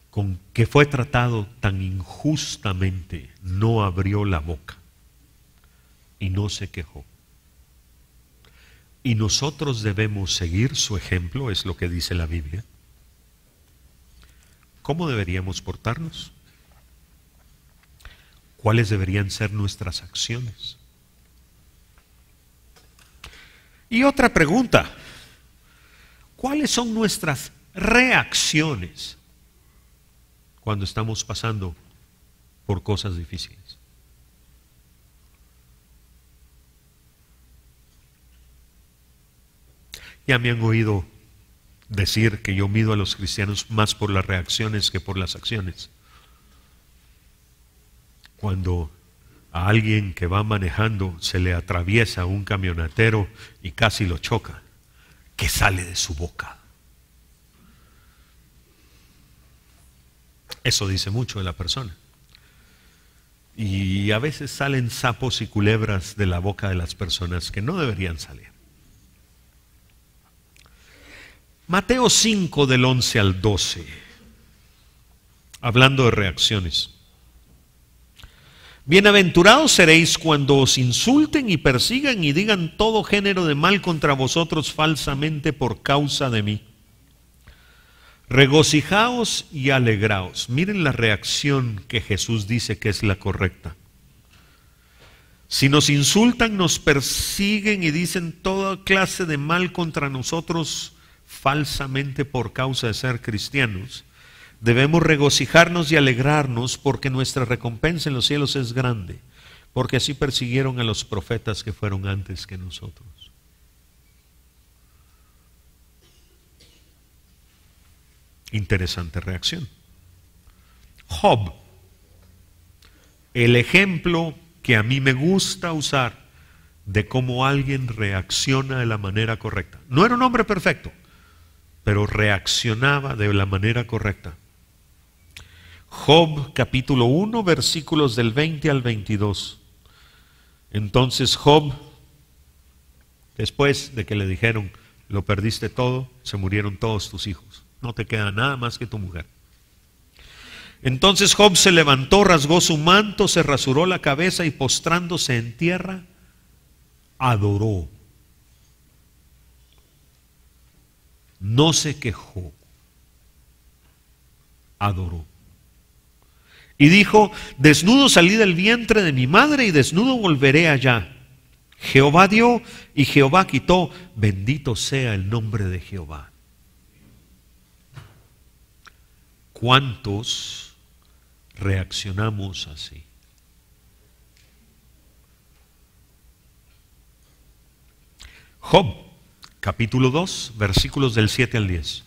[SPEAKER 1] con que fue tratado tan injustamente, no abrió la boca y no se quejó. Y nosotros debemos seguir su ejemplo, es lo que dice la Biblia. ¿Cómo deberíamos portarnos? ¿Cuáles deberían ser nuestras acciones? Y otra pregunta, ¿cuáles son nuestras reacciones cuando estamos pasando por cosas difíciles? Ya me han oído decir que yo mido a los cristianos más por las reacciones que por las acciones. Cuando a alguien que va manejando se le atraviesa un camionetero y casi lo choca, ¿qué sale de su boca? Eso dice mucho de la persona. Y a veces salen sapos y culebras de la boca de las personas que no deberían salir. Mateo 5 del 11 al 12, hablando de reacciones. Bienaventurados seréis cuando os insulten y persigan y digan todo género de mal contra vosotros falsamente por causa de mí. Regocijaos y alegraos. Miren la reacción que Jesús dice que es la correcta. Si nos insultan, nos persiguen y dicen toda clase de mal contra nosotros falsamente por causa de ser cristianos, debemos regocijarnos y alegrarnos porque nuestra recompensa en los cielos es grande, porque así persiguieron a los profetas que fueron antes que nosotros. Interesante reacción. Job, el ejemplo que a mí me gusta usar de cómo alguien reacciona de la manera correcta. No era un hombre perfecto, pero reaccionaba de la manera correcta. Job capítulo 1 versículos del 20 al 22. Entonces Job, después de que le dijeron, lo perdiste todo, se murieron todos tus hijos, no te queda nada más que tu mujer. Entonces Job se levantó, rasgó su manto, se rasuró la cabeza y postrándose en tierra, adoró. No se quejó, adoró. Y dijo, desnudo salí del vientre de mi madre y desnudo volveré allá. Jehová dio y Jehová quitó, bendito sea el nombre de Jehová. ¿Cuántos reaccionamos así? Job, capítulo 2, versículos del 7 al 10.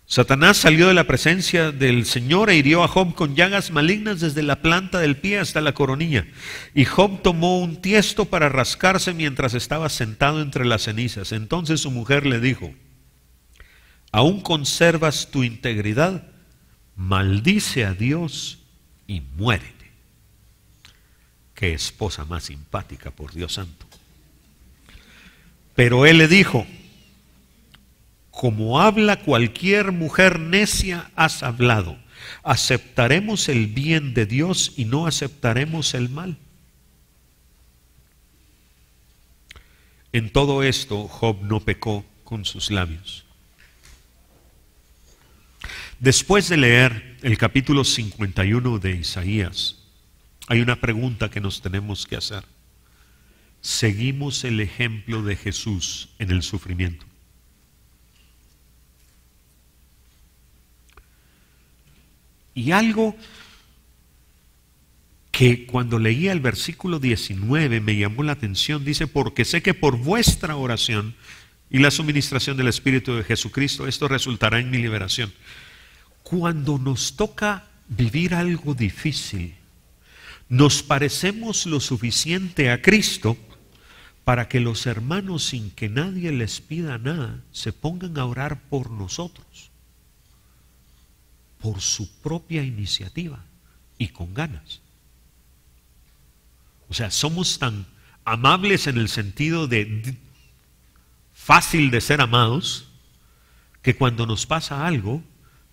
[SPEAKER 1] Satanás salió de la presencia del Señor e hirió a Job con llagas malignas desde la planta del pie hasta la coronilla. Y Job tomó un tiesto para rascarse mientras estaba sentado entre las cenizas. Entonces su mujer le dijo, ¿aún conservas tu integridad? Maldice a Dios y muérete. Qué esposa más simpática, por Dios santo. Pero él le dijo, como habla cualquier mujer necia, has hablado. Aceptaremos el bien de Dios y no aceptaremos el mal. En todo esto, Job no pecó con sus labios. Después de leer el capítulo 51 de Isaías, hay una pregunta que nos tenemos que hacer. ¿Seguimos el ejemplo de Jesús en el sufrimiento? Y algo que cuando leía el versículo 19 me llamó la atención, dice, porque sé que por vuestra oración y la suministración del Espíritu de Jesucristo, esto resultará en mi liberación. Cuando nos toca vivir algo difícil, nos parecemos lo suficiente a Cristo para que los hermanos, sin que nadie les pida nada, se pongan a orar por nosotros, por su propia iniciativa y con ganas. O sea, somos tan amables en el sentido de fácil de ser amados, que cuando nos pasa algo,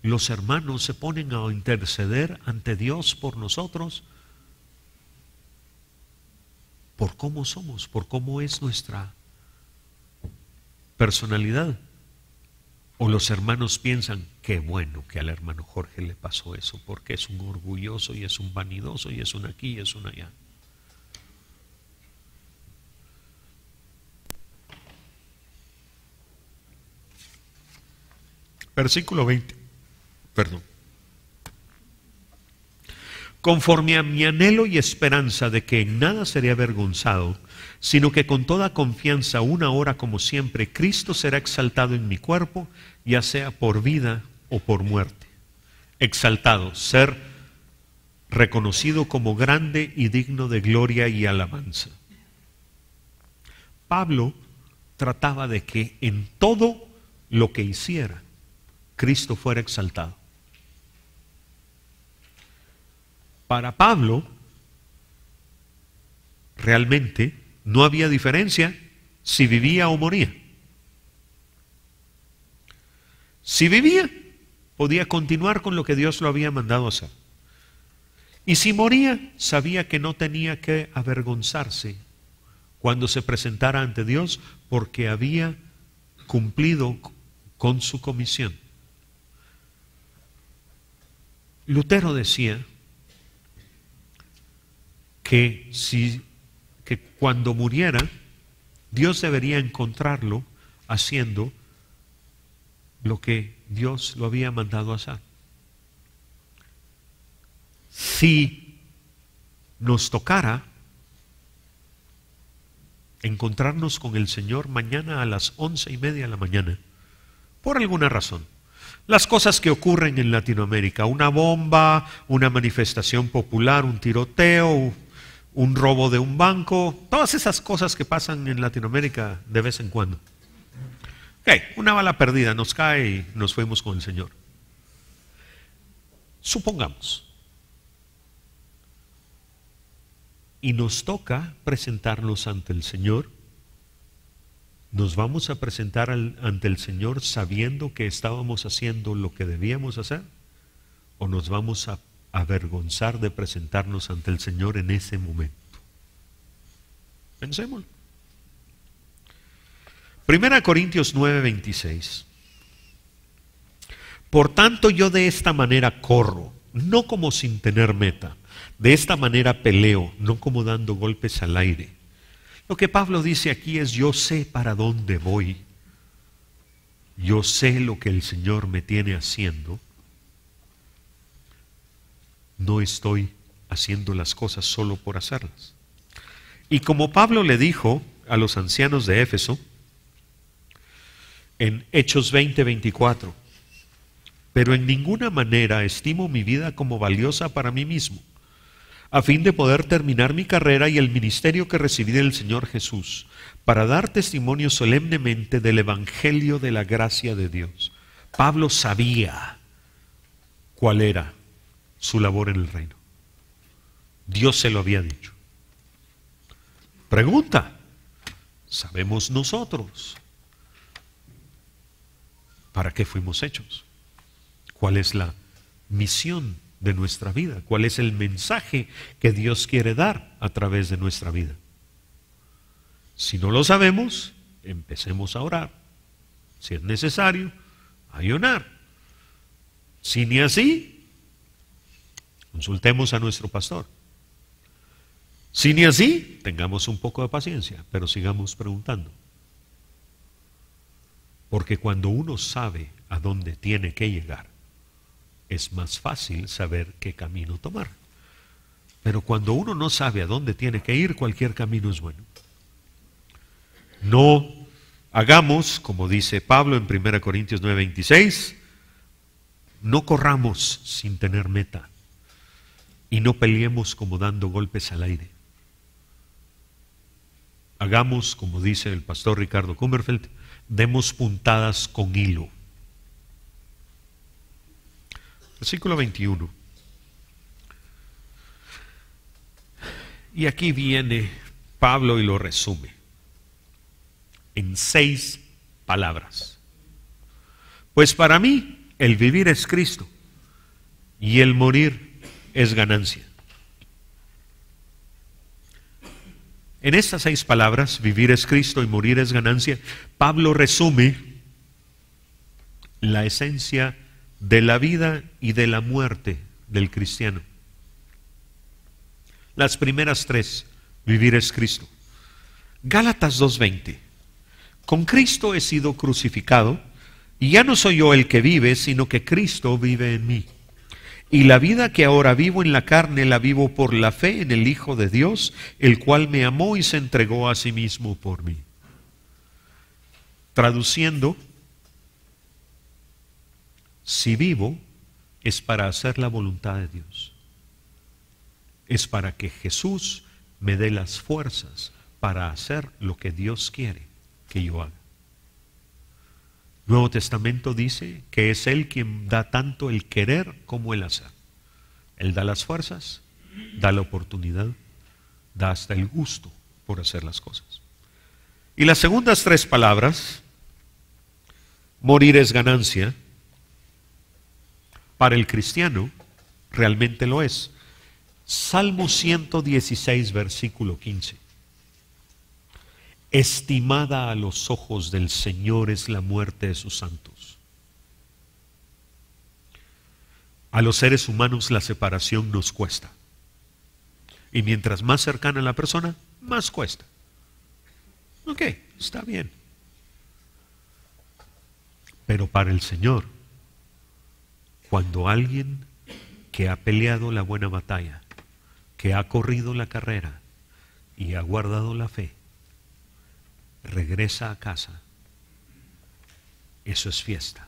[SPEAKER 1] los hermanos se ponen a interceder ante Dios por nosotros, por cómo somos, por cómo es nuestra personalidad. O los hermanos piensan, qué bueno que al hermano Jorge le pasó eso, porque es un orgulloso y es un vanidoso y es un aquí y es un allá. Versículo 20. Perdón. Conforme a mi anhelo y esperanza de que en nada seré avergonzado, sino que con toda confianza, una hora como siempre, Cristo será exaltado en mi cuerpo, ya sea por vida o por muerte. Exaltado, ser reconocido como grande y digno de gloria y alabanza. Pablo trataba de que en todo lo que hiciera, Cristo fuera exaltado. Para Pablo, realmente no había diferencia si vivía o moría. Si vivía, podía continuar con lo que Dios lo había mandado hacer. Y si moría, sabía que no tenía que avergonzarse cuando se presentara ante Dios, porque había cumplido con su comisión. Lutero decía que cuando muriera, Dios debería encontrarlo haciendo lo que Dios lo había mandado hacer. Si nos tocara encontrarnos con el Señor mañana a las 11:30 de la mañana, por alguna razón, las cosas que ocurren en Latinoamérica, una bomba, una manifestación popular, un tiroteo, un robo de un banco, todas esas cosas que pasan en Latinoamérica de vez en cuando. Una bala perdida nos cae y nos fuimos con el Señor. Supongamos, y nos toca presentarnos ante el Señor, ¿nos vamos a presentar ante el Señor sabiendo que estábamos haciendo lo que debíamos hacer? ¿O nos vamos a avergonzar de presentarnos ante el Señor en ese momento? Pensémoslo. 1 Corintios 9:26. Por tanto yo de esta manera corro, no como sin tener meta. De esta manera peleo, no como dando golpes al aire. Lo que Pablo dice aquí es: yo sé para dónde voy. Yo sé lo que el Señor me tiene haciendo. No estoy haciendo las cosas solo por hacerlas. Y como Pablo le dijo a los ancianos de Éfeso, en Hechos 20:24, pero en ninguna manera estimo mi vida como valiosa para mí mismo, a fin de poder terminar mi carrera y el ministerio que recibí del Señor Jesús, para dar testimonio solemnemente del Evangelio de la gracia de Dios. Pablo sabía cuál era su labor en el reino. Dios se lo había dicho. Pregunta: ¿sabemos nosotros para qué fuimos hechos? ¿Cuál es la misión de nuestra vida? ¿Cuál es el mensaje que Dios quiere dar a través de nuestra vida? Si no lo sabemos, empecemos a orar. Si es necesario, a ayunar. Si ni así, consultemos a nuestro pastor. Si ni así, tengamos un poco de paciencia, pero sigamos preguntando. Porque cuando uno sabe a dónde tiene que llegar, es más fácil saber qué camino tomar. Pero cuando uno no sabe a dónde tiene que ir, cualquier camino es bueno. No hagamos, como dice Pablo en 1 Corintios 9:26, no corramos sin tener meta y no peleemos como dando golpes al aire. Hagamos, como dice el pastor Ricardo Kummerfeld, demos puntadas con hilo. Versículo 21. Y aquí viene Pablo y lo resume en 6 palabras. Pues para mí el vivir es Cristo y el morir es ganancia. En estas 6 palabras, vivir es Cristo y morir es ganancia, Pablo resume la esencia de la vida y de la muerte del cristiano. Las primeras 3, vivir es Cristo. Gálatas 2:20, con Cristo he sido crucificado, y ya no soy yo el que vive, sino que Cristo vive en mí. Y la vida que ahora vivo en la carne, la vivo por la fe en el Hijo de Dios, el cual me amó y se entregó a sí mismo por mí. Traduciendo, si vivo, es para hacer la voluntad de Dios. Es para que Jesús me dé las fuerzas para hacer lo que Dios quiere que yo haga. Nuevo Testamento dice que es Él quien da tanto el querer como el hacer. Él da las fuerzas, da la oportunidad, da hasta el gusto por hacer las cosas. Y las segundas 3 palabras, morir es ganancia, para el cristiano realmente lo es. Salmo 116, versículo 15. Estimada a los ojos del Señor es la muerte de sus santos. A los seres humanos la separación nos cuesta. Y mientras más cercana a la persona, más cuesta. Ok, está bien. Pero para el Señor, cuando alguien que ha peleado la buena batalla, que ha corrido la carrera y ha guardado la fe, regresa a casa, eso es fiesta.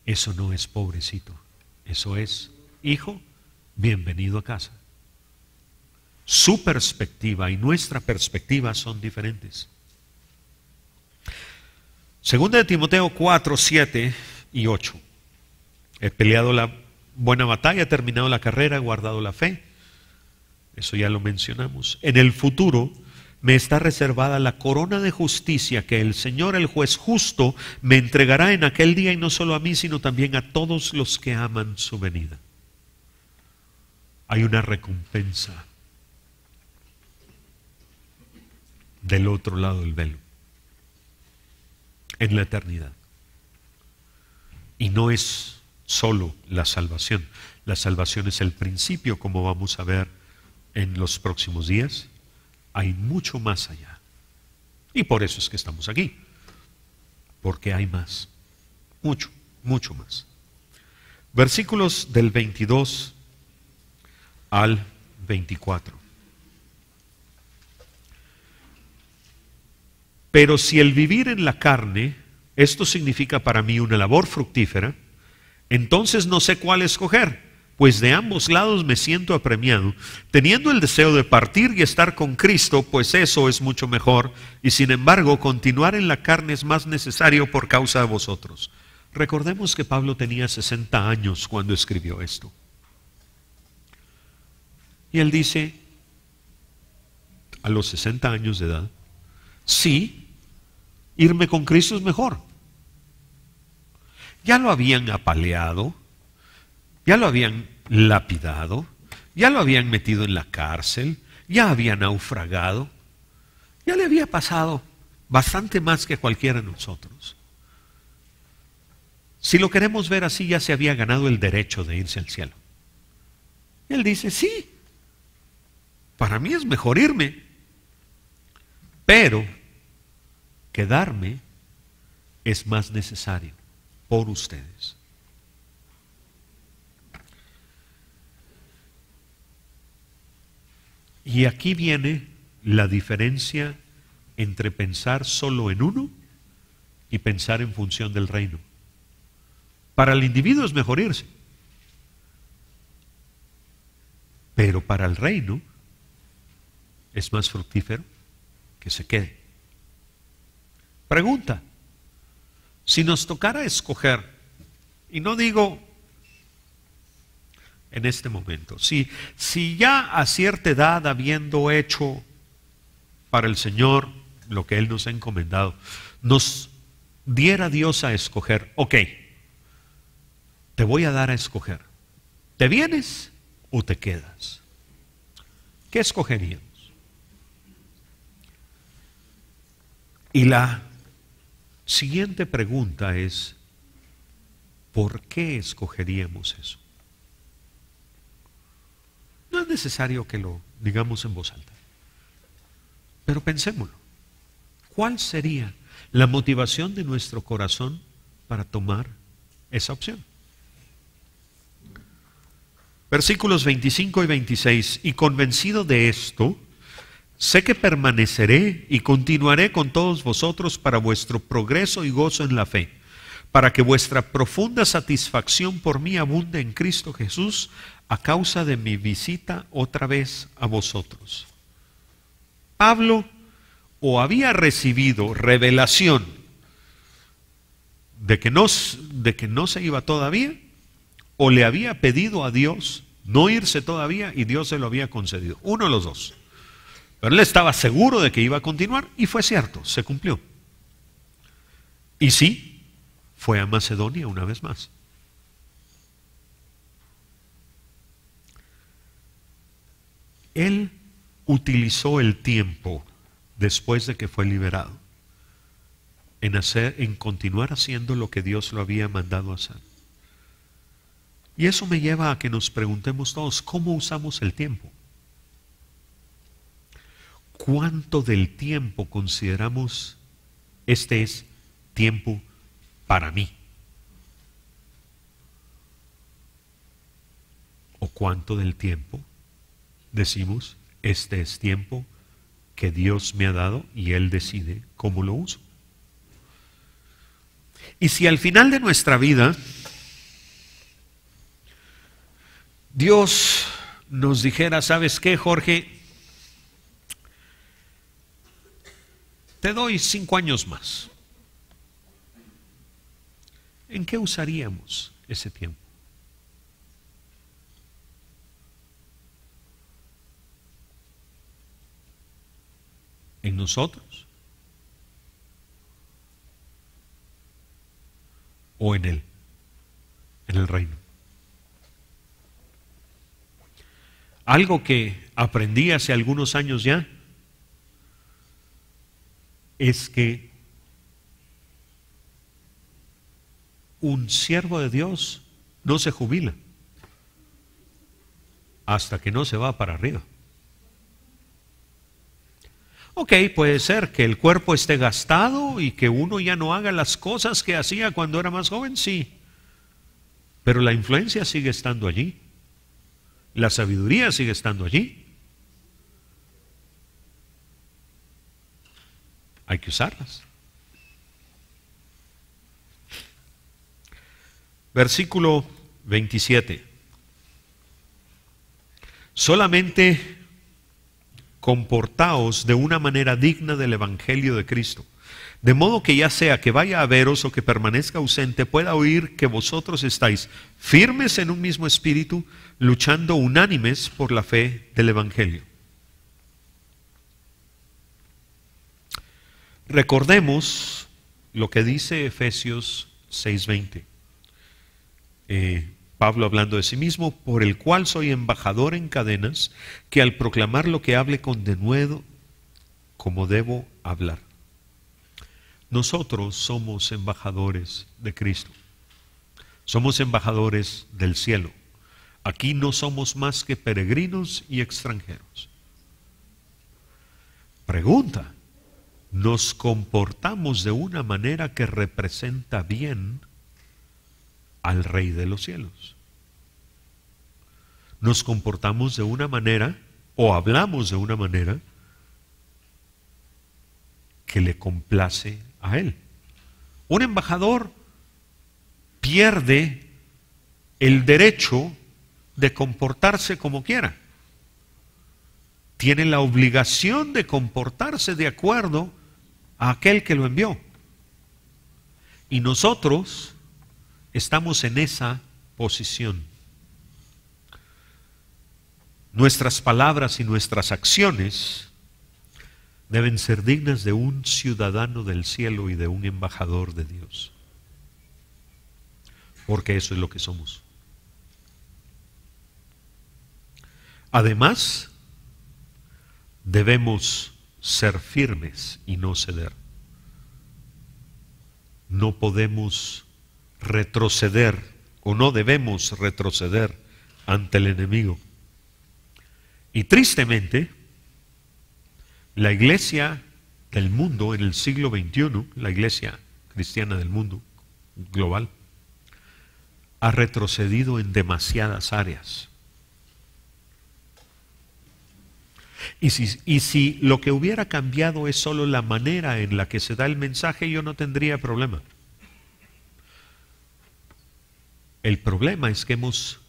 [SPEAKER 1] Eso no es pobrecito, eso es, hijo, bienvenido a casa. Su perspectiva y nuestra perspectiva son diferentes. Segunda de Timoteo 4, 7 y 8. He peleado la buena batalla, he terminado la carrera, he guardado la fe. Eso ya lo mencionamos. En el futuro me está reservada la corona de justicia que el Señor, el juez justo, me entregará en aquel día, y no solo a mí, sino también a todos los que aman su venida. Hay una recompensa del otro lado del velo, en la eternidad. Y no es solo la salvación. La salvación es el principio, como vamos a ver en los próximos días. Hay mucho más allá. Y por eso es que estamos aquí. Porque hay más. Mucho, mucho más. Versículos del 22 al 24. Pero si el vivir en la carne, esto significa para mí una labor fructífera, entonces no sé cuál escoger, pues de ambos lados me siento apremiado, teniendo el deseo de partir y estar con Cristo, pues eso es mucho mejor, y sin embargo continuar en la carne es más necesario por causa de vosotros. Recordemos que Pablo tenía 60 años cuando escribió esto. Y él dice, a los 60 años de edad, sí, irme con Cristo es mejor. Ya lo habían apaleado, ya lo habían lapidado, ya lo habían metido en la cárcel, ya había naufragado, ya le había pasado bastante más que cualquiera de nosotros. Si lo queremos ver así, ya se había ganado el derecho de irse al cielo. Y él dice, sí, para mí es mejor irme, pero quedarme es más necesario por ustedes. Y aquí viene la diferencia entre pensar solo en uno y pensar en función del reino. Para el individuo es mejor irse, pero para el reino es más fructífero que se quede. Pregunta, si nos tocara escoger, y no digo en este momento, si ya a cierta edad, habiendo hecho para el Señor lo que Él nos ha encomendado, nos diera Dios a escoger, ok, te voy a dar a escoger. ¿Te vienes o te quedas? ¿Qué escogeríamos? Y la siguiente pregunta es, ¿por qué escogeríamos eso? No es necesario que lo digamos en voz alta, pero pensémoslo. ¿Cuál sería la motivación de nuestro corazón para tomar esa opción? Versículos 25 y 26. Y convencido de esto, sé que permaneceré y continuaré con todos vosotros para vuestro progreso y gozo en la fe, para que vuestra profunda satisfacción por mí abunde en Cristo Jesús a causa de mi visita otra vez a vosotros. Pablo o había recibido revelación de que no se iba todavía, o le había pedido a Dios no irse todavía y Dios se lo había concedido. Uno de los dos. Pero él estaba seguro de que iba a continuar y fue cierto, se cumplió. Y sí, fue a Macedonia una vez más. Él utilizó el tiempo después de que fue liberado en continuar haciendo lo que Dios lo había mandado hacer. Y eso me lleva a que nos preguntemos todos, ¿cómo usamos el tiempo? ¿Cuánto del tiempo consideramos este es tiempo para mí? ¿O cuánto del tiempo decimos, este es tiempo que Dios me ha dado y Él decide cómo lo uso? Y si al final de nuestra vida Dios nos dijera, ¿sabes qué, Jorge? Te doy 5 años más. ¿En qué usaríamos ese tiempo? ¿En nosotros? ¿O en Él? En el reino. Algo que aprendí hace algunos años ya es que un siervo de Dios no se jubila hasta que no se va para arriba. Ok, puede ser que el cuerpo esté gastado y que uno ya no haga las cosas que hacía cuando era más joven, sí, pero la influencia sigue estando allí. La sabiduría sigue estando allí. Hay que usarlas. Versículo 27. Solamente comportaos de una manera digna del Evangelio de Cristo, de modo que ya sea que vaya a veros o que permanezca ausente, pueda oír que vosotros estáis firmes en un mismo espíritu, luchando unánimes por la fe del Evangelio. Recordemos lo que dice Efesios 6:20. Pablo hablando de sí mismo, por el cual soy embajador en cadenas, que al proclamar lo que hable con denuedo, como debo hablar. Nosotros somos embajadores de Cristo. Somos embajadores del cielo. Aquí no somos más que peregrinos y extranjeros. Pregunta, ¿nos comportamos de una manera que representa bien al Rey de los cielos? ¿Nos comportamos de una manera o hablamos de una manera que le complace a Él? Un embajador pierde el derecho de comportarse como quiera. Tiene la obligación de comportarse de acuerdo a aquel que lo envió. Y nosotros estamos en esa posición. Nuestras palabras y nuestras acciones deben ser dignas de un ciudadano del cielo y de un embajador de Dios. porque eso es lo que somos. Además, debemos ser firmes y no ceder. No podemos retroceder o no debemos retroceder ante el enemigo. Y tristemente, la iglesia del mundo en el siglo XXI, la iglesia cristiana del mundo global, ha retrocedido en demasiadas áreas. Y si lo que hubiera cambiado es solo la manera en la que se da el mensaje, yo no tendría problema. El problema es que hemos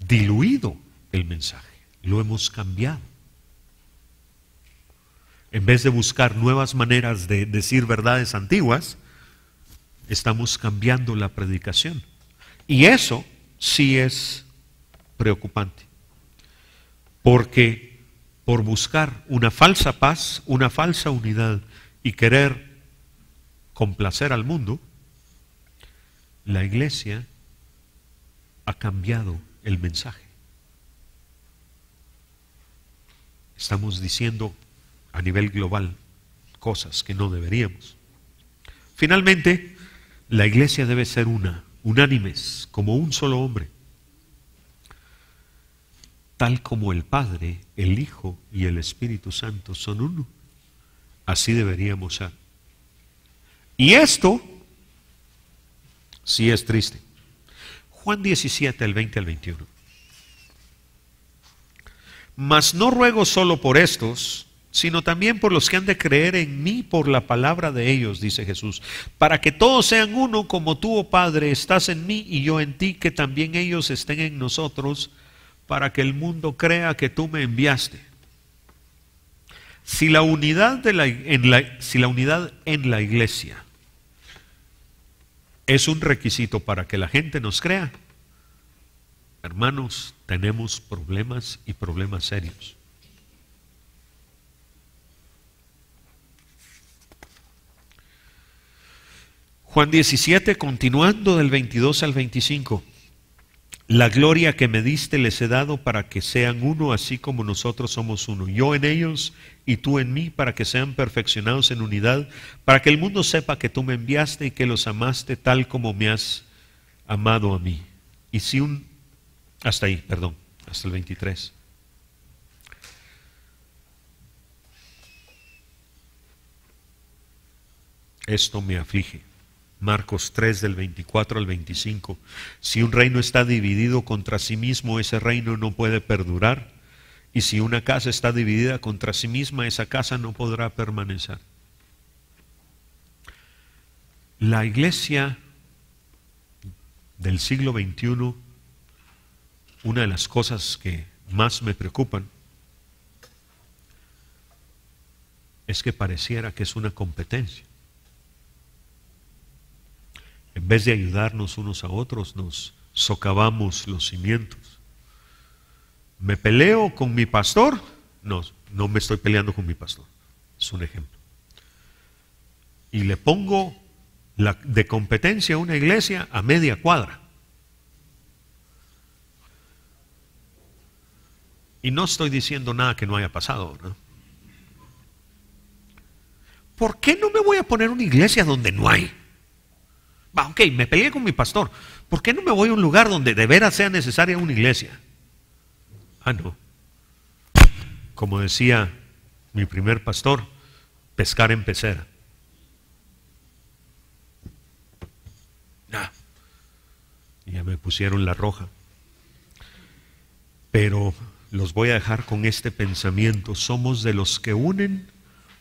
[SPEAKER 1] diluido el mensaje, lo hemos cambiado. En vez de buscar nuevas maneras de decir verdades antiguas, estamos cambiando la predicación. Y eso sí es preocupante, porque por buscar una falsa paz, una falsa unidad y querer complacer al mundo, la iglesia ha cambiado el mensaje. Estamos diciendo a nivel global cosas que no deberíamos. Finalmente, la iglesia debe ser unánimes, como un solo hombre, tal como el Padre, el Hijo y el Espíritu Santo son uno. Así deberíamos ser. Y esto sí es triste. Juan 17, el 20 al 21. Mas no ruego solo por estos, sino también por los que han de creer en mí por la palabra de ellos, dice Jesús, para que todos sean uno, como tú, oh Padre, estás en mí y yo en ti, que también ellos estén en nosotros, para que el mundo crea que tú me enviaste. Si la unidad en la iglesia es un requisito para que la gente nos crea, hermanos, tenemos problemas y problemas serios. Juan 17, continuando del 22 al 25. La gloria que me diste les he dado para que sean uno, así como nosotros somos uno. Yo en ellos y tú en mí, para que sean perfeccionados en unidad, para que el mundo sepa que tú me enviaste y que los amaste tal como me has amado a mí. Y si hasta ahí, perdón, hasta el 23. Esto me aflige. Marcos 3 del 24 al 25. Si un reino está dividido contra sí mismo, ese reino no puede perdurar. Y si una casa está dividida contra sí misma, esa casa no podrá permanecer. La iglesia del siglo XXI, una de las cosas que más me preocupan es que pareciera que es una competencia. En vez de ayudarnos unos a otros, nos socavamos los cimientos. ¿Me peleo con mi pastor? No, no me estoy peleando con mi pastor. Es un ejemplo. Y le pongo de competencia a una iglesia a media cuadra. Y no estoy diciendo nada que no haya pasado, ¿no? ¿Por qué no me voy a poner una iglesia donde no hay? Ok, me peleé con mi pastor. ¿Por qué no me voy a un lugar donde de veras sea necesaria una iglesia? No. Como decía mi primer pastor, pescar en pecera. Ya me pusieron la roja. Pero los voy a dejar con este pensamiento. ¿Somos de los que unen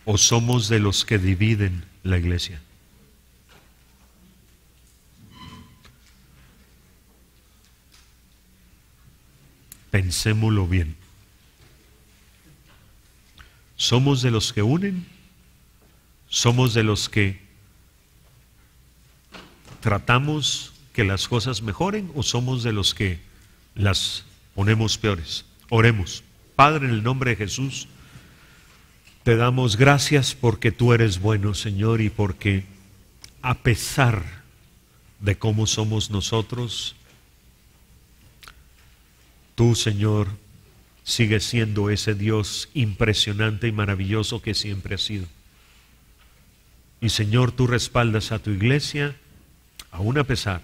[SPEAKER 1] o somos de los que dividen la iglesia? Pensémoslo bien. ¿Somos de los que unen? ¿Somos de los que tratamos que las cosas mejoren o somos de los que las ponemos peores? Oremos. Padre, en el nombre de Jesús, te damos gracias porque tú eres bueno, Señor, y porque a pesar de cómo somos nosotros, tú, Señor, sigues siendo ese Dios impresionante y maravilloso que siempre has sido. Y Señor, tú respaldas a tu iglesia, aún a pesar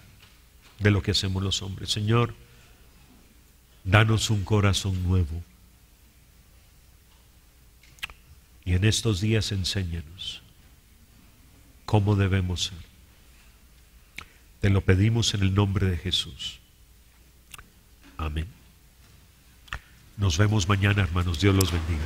[SPEAKER 1] de lo que hacemos los hombres. Señor, danos un corazón nuevo. Y en estos días enséñanos cómo debemos ser. Te lo pedimos en el nombre de Jesús. Amén. Nos vemos mañana, hermanos. Dios los bendiga.